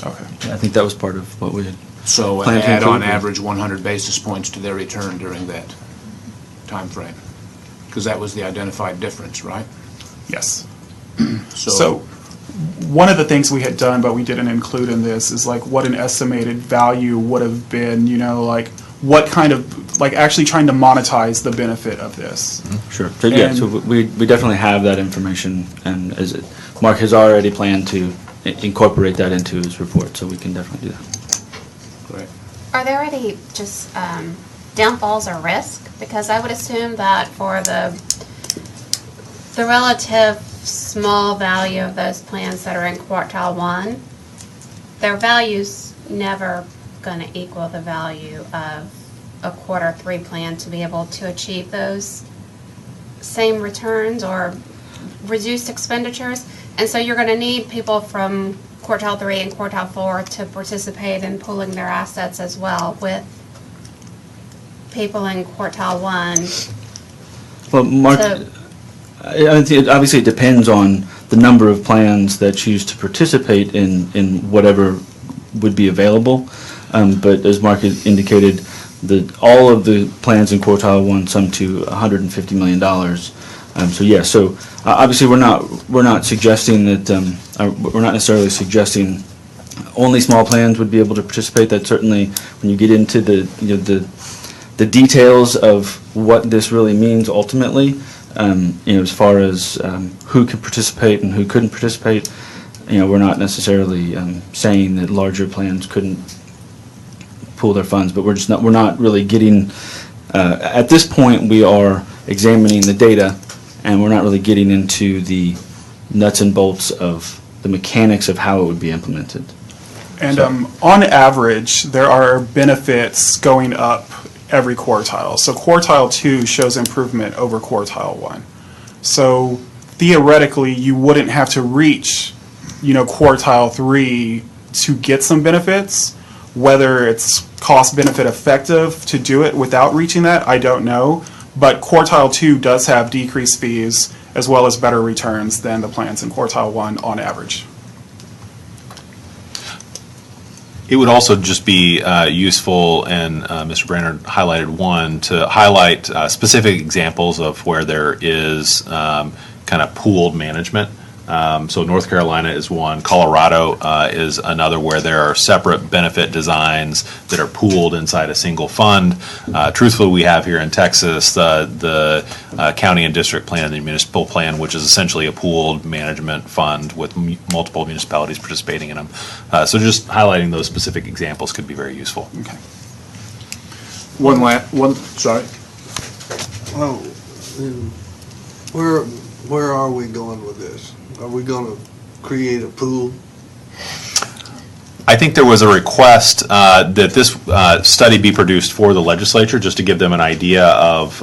Okay. I think that was part of what we had. So planned to add on include. average 100 basis points to their return during that time frame, because that was the identified difference, right? Yes. So one of the things we had done, but we didn't include in this, is what an estimated value would have been, what kind of, actually trying to monetize the benefit of this. Sure. So, yeah, so we definitely have that information, and Mark has already planned to incorporate that into his report, so we can definitely do that. Great. Are there any just downfalls or risk? Because I would assume that for the relative small value of those plans that are in quartile 1, their value's never going to equal the value of a quarter 3 plan to be able to achieve those same returns or reduced expenditures. And so you're going to need people from quartile 3 and quartile 4 to participate in pooling their assets as well with people in quartile 1. Well, Mark, obviously it depends on the number of plans that choose to participate in whatever would be available. But as Mark had indicated, all of the plans in quartile 1 sum to $150 million. So obviously we're not suggesting that we're not necessarily suggesting only small plans would be able to participate. That certainly, when you get into the details of what this really means ultimately, as far as who could participate and who couldn't participate, we're not necessarily saying that larger plans couldn't pool their funds, but we're not really getting at this point. We are examining the data, and we're not really getting into the nuts and bolts of the mechanics of how it would be implemented. And on average, there are benefits going up every quartile. So quartile 2 shows improvement over quartile 1. So theoretically, you wouldn't have to reach, quartile 3 to get some benefits. Whether it's cost benefit effective to do it without reaching that, I don't know. But quartile 2 does have decreased fees as well as better returns than the plans in quartile 1 on average. It would also just be useful, and Mr. Brainerd highlighted one, to highlight specific examples of where there is kind of pooled management. So North Carolina is one, Colorado is another, where there are separate benefit designs that are pooled inside a single fund. Truthfully, we have here in Texas the county and district plan and the municipal plan, which is essentially a pooled management fund with multiple municipalities participating in them. So just highlighting those specific examples could be very useful. Okay. Sorry. Well, where are we going with this? Are we going to create a pool? I think there was a request that this study be produced for the legislature, just to give them an idea of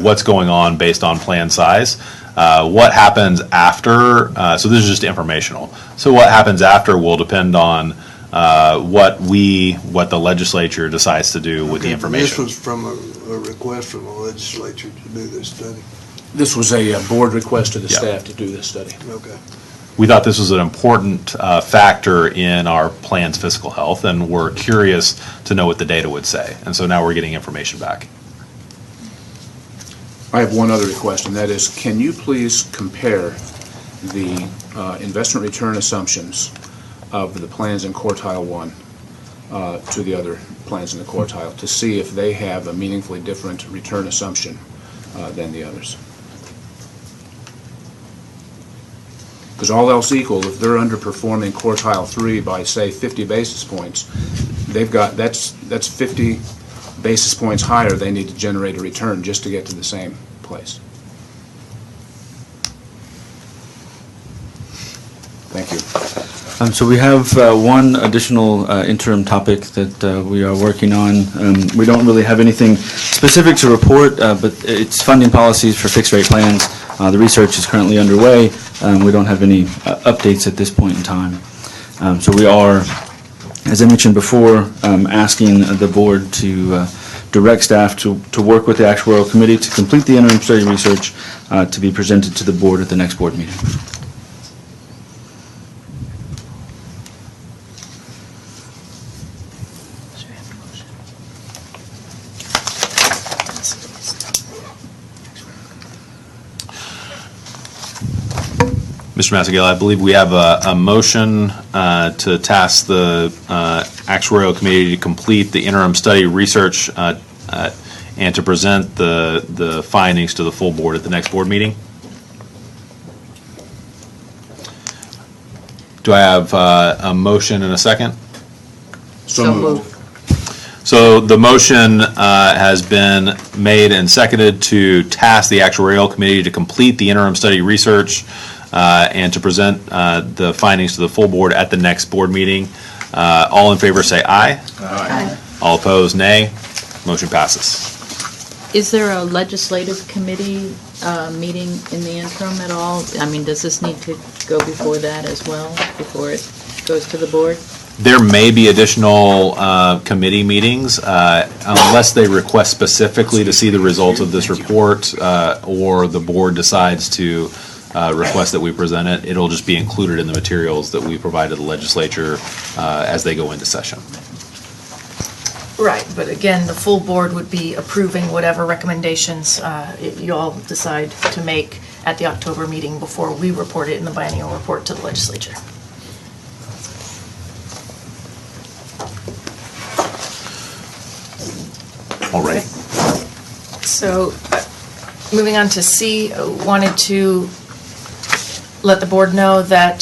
what's going on based on plan size. What happens after, so this is just informational. So what happens after will depend on what the legislature decides to do with the information. This was from a request from the legislature to do this study. This was a board request to the staff to do this study. Okay. We thought this was an important factor in our plan's fiscal health, and we're curious to know what the data would say. And so now we're getting information back. I have one other request, and that is, can you please compare the investment return assumptions of the plans in quartile 1 to the other plans in the quartile to see if they have a meaningfully different return assumption than the others? Because all else equal, if they're underperforming quartile 3 by, say, 50 basis points, they've got, that's 50 basis points higher they need to generate a return just to get to the same place. Thank you. So we have one additional interim topic that we are working on. We don't really have anything specific to report, but it's funding policies for fixed-rate plans. The research is currently underway. We don't have any updates at this point in time. So we are, as I mentioned before, asking the board to direct staff to work with the actuarial committee to complete the interim study research to be presented to the board at the next board meeting. Mr. Massaguela, I believe we have a motion to task the actuarial committee to complete the interim study research and to present the findings to the full board at the next board meeting. Do I have a motion and a second? So moved. So the motion has been made and seconded to task the actuarial committee to complete the interim study research and to present the findings to the full board at the next board meeting. All in favor say aye. Aye. All opposed, nay. Motion passes. Is there a legislative committee meeting in the interim at all? I mean, does this need to go before that as well, before it goes to the board? There may be additional committee meetings unless they request specifically to see the results of this report or the board decides to request that we present it. It'll just be included in the materials that we provide to the legislature as they go into session. Right, but again, the full board would be approving whatever recommendations you all decide to make at the October meeting before we report it in the biennial report to the legislature. All right. So, moving on to C, wanted to let the board know that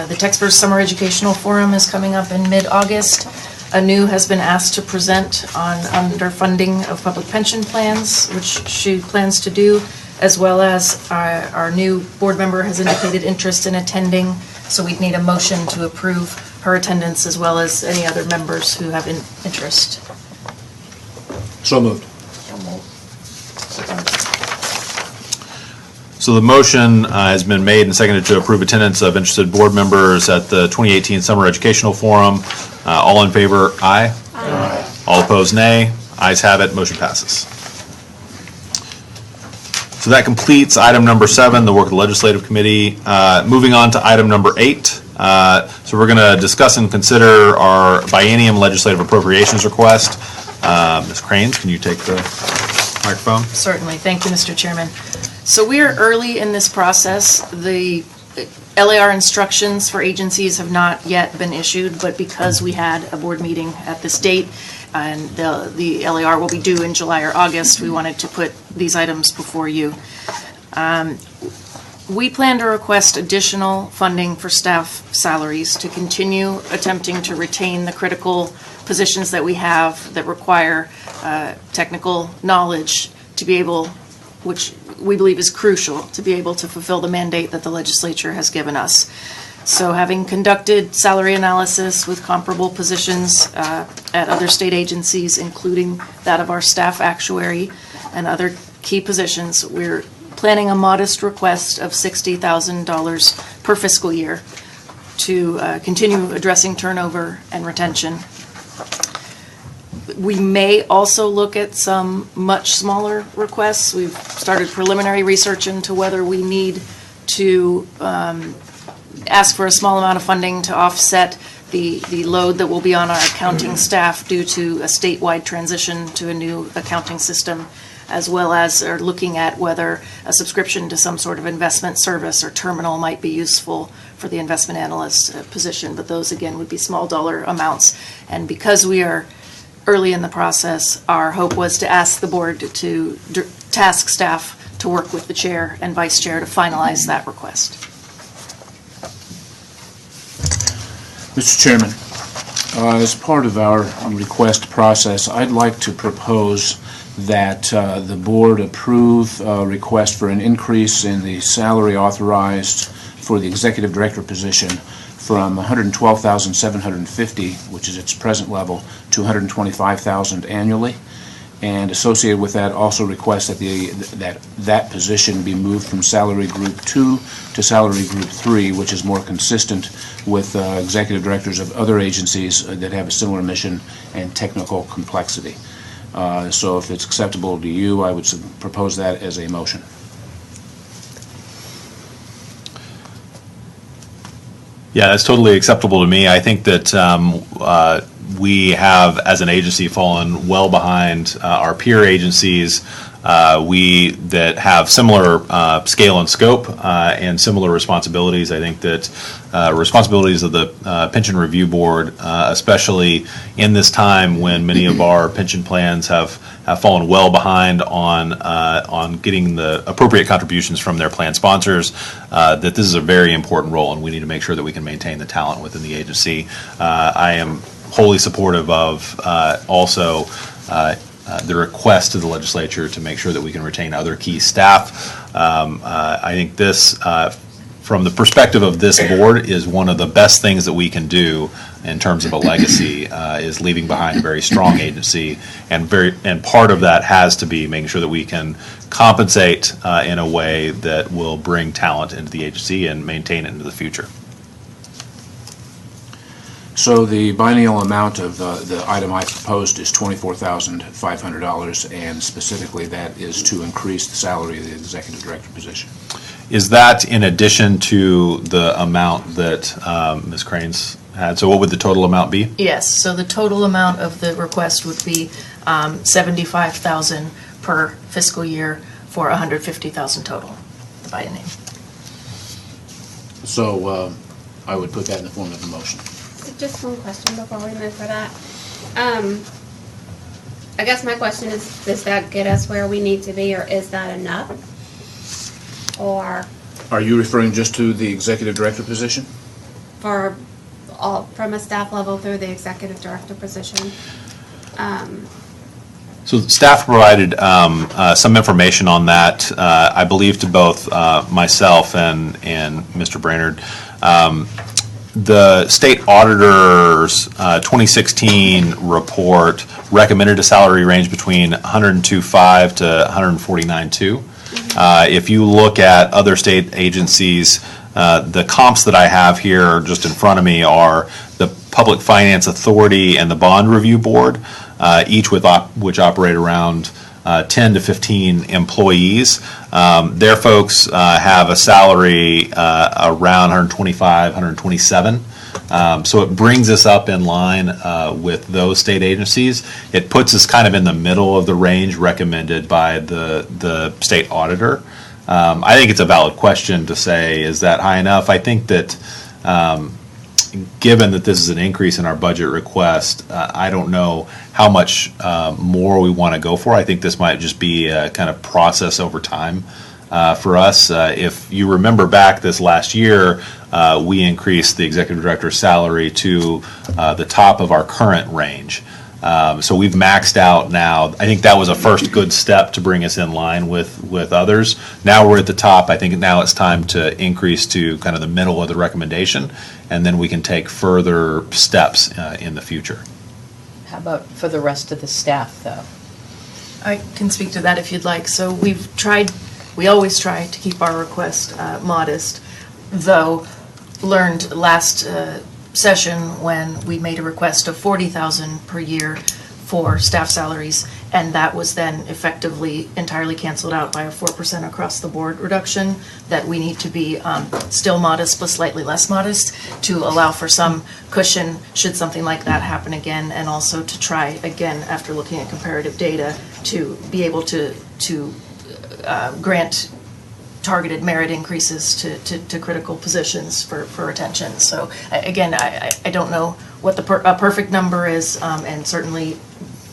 the Texburg Summer Educational Forum is coming up in mid-August. Anu has been asked to present on underfunding of public pension plans, which she plans to do, as well as our new board member has indicated interest in attending, so we'd need a motion to approve her attendance as well as any other members who have interest. So So moved. So the motion has been made and seconded to approve attendance of interested board members at the 2018 Summer Educational Forum. All in favor, aye. Aye. All opposed, nay. Ayes have it, motion passes. So that completes item number 7, the work of the Legislative Committee. Moving on to item number 8. So we're going to discuss and consider our biennium legislative appropriations request. Ms. Cranes, can you take the microphone? Certainly. Thank you, Mr. Chairman. So we are early in this process. The LAR instructions for agencies have not yet been issued, but because we had a board meeting at this date and the LAR will be due in July or August, we wanted to put these items before you. We plan to request additional funding for staff salaries to continue attempting to retain the critical positions that we have that require technical knowledge to be able, which we believe is crucial, to be able to fulfill the mandate that the legislature has given us. So having conducted salary analysis with comparable positions at other state agencies, including that of our staff actuary and other key positions, we're planning a modest request of $60,000 per fiscal year to continue addressing turnover and retention. We may also look at some much smaller requests. We've started preliminary research into whether we need to ask for a small amount of funding to offset the load that will be on our accounting staff due to a statewide transition to a new accounting system, as well as are looking at whether a subscription to some sort of investment service or terminal might be useful for the investment analyst position. But those, again, would be small dollar amounts. And because we are early in the process, our hope was to ask the board to task staff to work with the chair and vice chair to finalize that request. Mr. Chairman, as part of our request process, I'd like to propose that the board approve a request for an increase in the salary authorized for the executive director position from $112,750, which is its present level, to $125,000 annually. And associated with that, also request that that position be moved from salary group 2 to salary group 3, which is more consistent with executive directors of other agencies that have a similar mission and technical complexity. So if it's acceptable to you, I would propose that as a motion. Yeah, that's totally acceptable to me. I think that we have, as an agency, fallen well behind our peer agencies. We that have similar scale and scope and similar responsibilities. I think that responsibilities of the Pension Review Board, especially in this time when many of our pension plans have fallen well behind on getting the appropriate contributions from their plan sponsors, that this is a very important role, and we need to make sure that we can maintain the talent within the agency. I am wholly supportive of also the request to the legislature to make sure that we can retain other key staff. I think this, from the perspective of this board, is one of the best things that we can do in terms of a legacy, is leaving behind a very strong agency, and part of that has to be making sure that we can compensate in a way that will bring talent into the agency and maintain it into the future. So the biennial amount of the item I proposed is $24,500, and specifically that is to increase the salary of the executive director position. Is that in addition to the amount that Ms. Cranes had? So what would the total amount be? Yes, so the total amount of the request would be $75,000 per fiscal year for $150,000 total, the biennium. So I would put that in the form of a motion. Just one question before we move for that. I guess my question is, does that get us where we need to be, or is that enough? Or Are you referring just to the executive director position? for all, from a staff level through the executive director position? So staff provided some information on that, I believe, to both myself and Mr. Brainerd. The state auditor's 2016 report recommended a salary range between 102.5 to 149.2. If you look at other state agencies, the comps that I have here just in front of me are the Public Finance Authority and the Bond Review Board, each which operate around 10 to 15 employees. Their folks have a salary around 125, 127. So it brings us up in line with those state agencies. It puts us kind of in the middle of the range recommended by the state auditor. I think it's a valid question to say, is that high enough? I think that given that this is an increase in our budget request, I don't know how much more we want to go for. I think this might just be a kind of process over time for us. If you remember back this last year, we increased the executive director's salary to the top of our current range. So we've maxed out now. I think that was a first good step to bring us in line with others. Now we're at the top. I think now it's time to increase to kind of the middle of the recommendation, and then we can take further steps in the future. How about for the rest of the staff, though? I can speak to that if you'd like. So we always try to keep our request modest, though learned last session when we made a request of $40,000 per year for staff salaries, and that was then effectively entirely canceled out by a 4% across the board reduction, that we need to be still modest but slightly less modest to allow for some cushion should something like that happen again, and also to try again, after looking at comparative data, to be able to grant targeted merit increases to critical positions for retention. So again, I don't know what the perfect number is, and certainly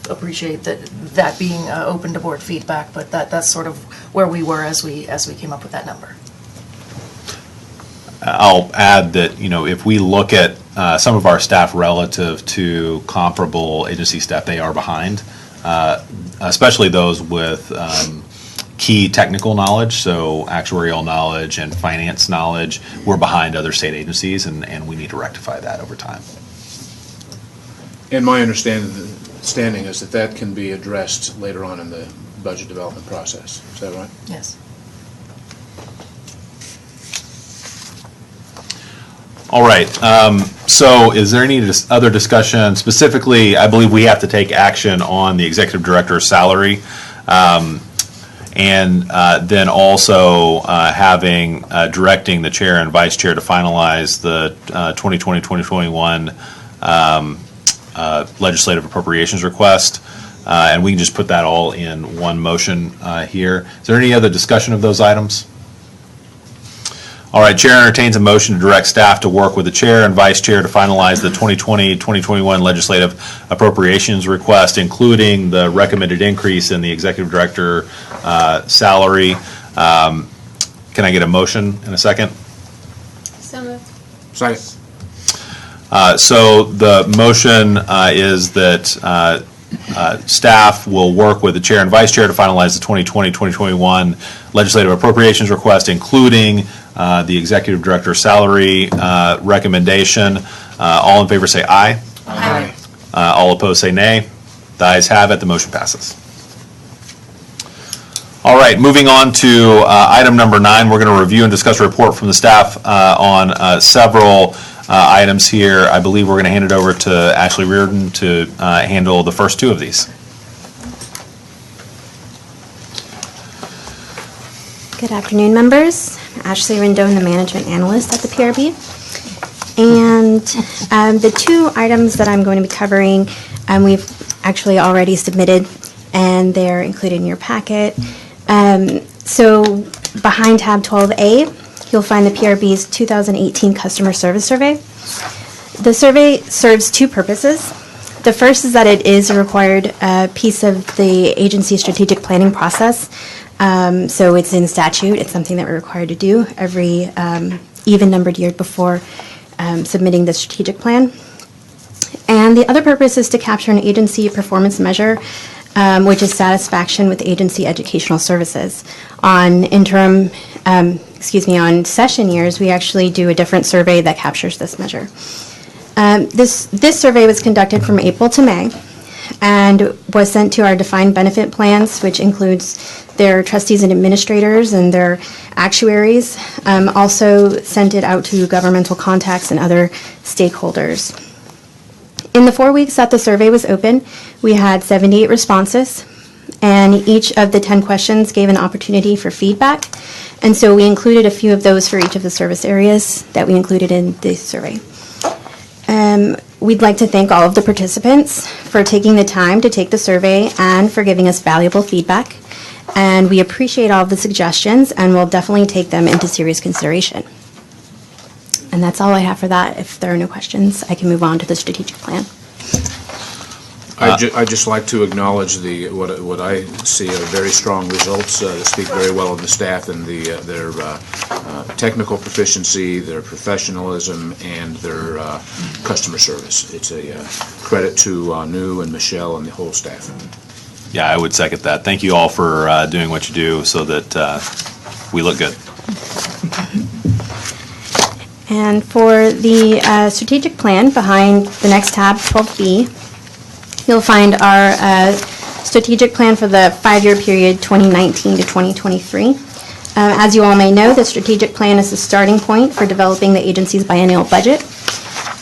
appreciate that being open to board feedback, but that's sort of where we were as we came up with that number. I'll add that, if we look at some of our staff relative to comparable agency staff, they are behind, especially those with key technical knowledge, so actuarial knowledge and finance knowledge. We're behind other state agencies, and we need to rectify that over time. And my understanding is that can be addressed later on in the budget development process. Is that right? Yes. All right. So is there any other discussion? Specifically, I believe we have to take action on the executive director's salary. And then also directing the chair and vice chair to finalize the 2020-2021 legislative appropriations request. And we can just put that all in one motion here. Is there any other discussion of those items? All right, chair entertains a motion to direct staff to work with the chair and vice chair to finalize the 2020-2021 legislative appropriations request, including the recommended increase in the executive director salary. Can I get a motion in a second? So moved. Second. So the motion is that staff will work with the chair and vice chair to finalize the 2020-2021 legislative appropriations request, including the executive director salary recommendation. All in favor say aye. Aye. All opposed say nay. The ayes have it. The motion passes. All right, moving on to item number 9. We're going to review and discuss a report from the staff on several items here. I believe we're going to hand it over to Ashley Reardon to handle the first 2 of these. Good afternoon, members. I'm Ashley Rendon, the Management Analyst at the PRB. And the 2 items that I'm going to be covering, we've actually already submitted, and they're included in your packet. So behind tab 12A, you'll find the PRB's 2018 Customer Service Survey. The survey serves 2 purposes. The first is that it is a required piece of the agency's strategic planning process. So it's in statute. It's something that we're required to do every even-numbered year before submitting the strategic plan. And the other purpose is to capture an agency performance measure which is satisfaction with agency educational services. On on session years, we actually do a different survey that captures this measure. This survey was conducted from April to May and was sent to our defined benefit plans, which includes their trustees and administrators and their actuaries. Also sent it out to governmental contacts and other stakeholders. In the 4 weeks that the survey was open, we had 78 responses, and each of the 10 questions gave an opportunity for feedback. And so we included a few of those for each of the service areas that we included in the survey. We'd like to thank all of the participants for taking the time to take the survey and for giving us valuable feedback. And we appreciate all of the suggestions and will definitely take them into serious consideration. And that's all I have for that. If there are no questions, I can move on to the strategic plan. I'd just like to acknowledge what I see are very strong results that speak very well of the staff and their technical proficiency, their professionalism, and their customer service. It's a credit to Anu and Michelle and the whole staff. Yeah, I would second that. Thank you all for doing what you do so that we look good. And for the strategic plan behind the next tab, 12B, you'll find our strategic plan for the 5-year period 2019 to 2023. As you all may know, the strategic plan is the starting point for developing the agency's biennial budget.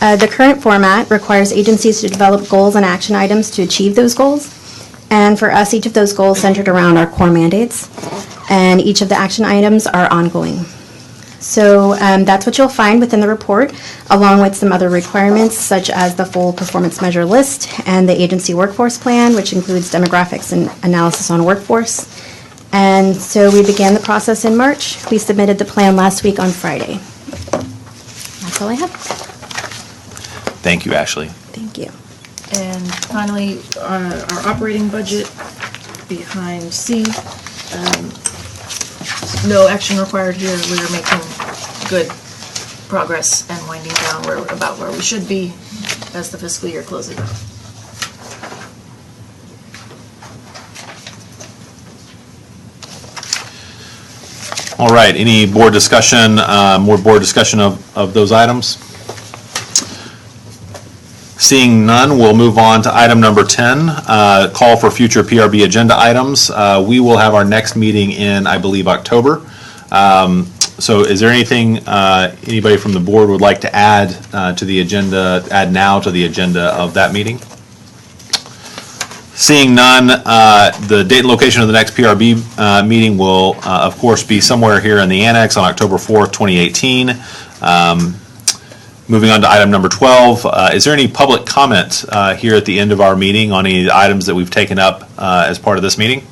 The current format requires agencies to develop goals and action items to achieve those goals. And for us, each of those goals centered around our core mandates, and each of the action items are ongoing. So that's what you'll find within the report, along with some other requirements, such as the full performance measure list and the agency workforce plan, which includes demographics and analysis on workforce. And so we began the process in March. We submitted the plan last week on Friday. That's all I have. Thank you, Ashley. Thank you. And finally, our operating budget behind C. No action required here. We're making good progress and winding down. We're about where we should be as the fiscal year closes out. All right, any board discussion, more board discussion of those items? Seeing none, we'll move on to item number 10, call for future PRB agenda items. We will have our next meeting in, I believe, October. So is there anything anybody from the board would like to add to the agenda, add now to the agenda of that meeting? Seeing none, the date and location of the next PRB meeting will, of course, be somewhere here in the annex on October 4th, 2018. Moving on to item number 12, is there any public comment here at the end of our meeting on any items that we've taken up as part of this meeting?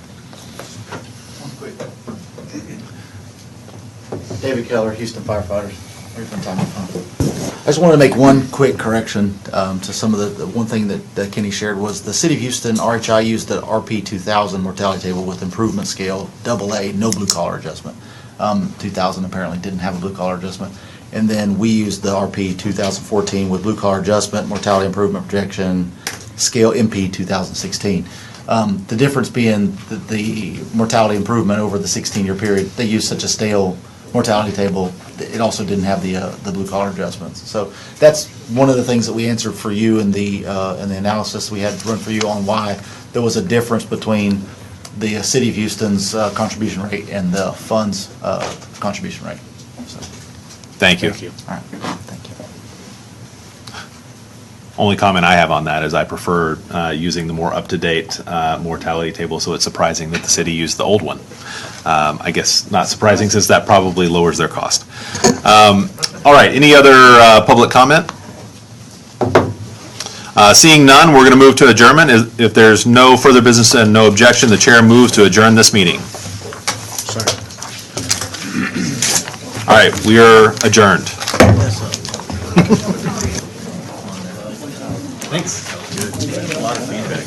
David Keller, Houston Firefighters. I just wanted to make one quick correction to some of the one thing that Kenny shared was the City of Houston, RHI used the RP 2000 mortality table with improvement scale, AA, no blue collar adjustment. 2000 apparently didn't have a blue collar adjustment. And then we used the RP 2014 with blue collar adjustment, mortality improvement projection, scale MP 2016. The difference being the mortality improvement over the 16-year period, they used such a stale mortality table, it also didn't have the blue collar adjustments. So that's one of the things that we answered for you in the analysis we had to run for you on why there was a difference between the City of Houston's contribution rate and the fund's contribution rate. So. Thank you. All right. Thank you. Only comment I have on that is I prefer using the more up-to-date mortality table, so it's surprising that the city used the old one. I guess not surprising since that probably lowers their cost. All right, any other public comment? Seeing none, we're going to move to adjournment. If there's no further business and no objection, the chair moves to adjourn this meeting. Sorry. All right, we are adjourned. Thanks. A lot of feedback.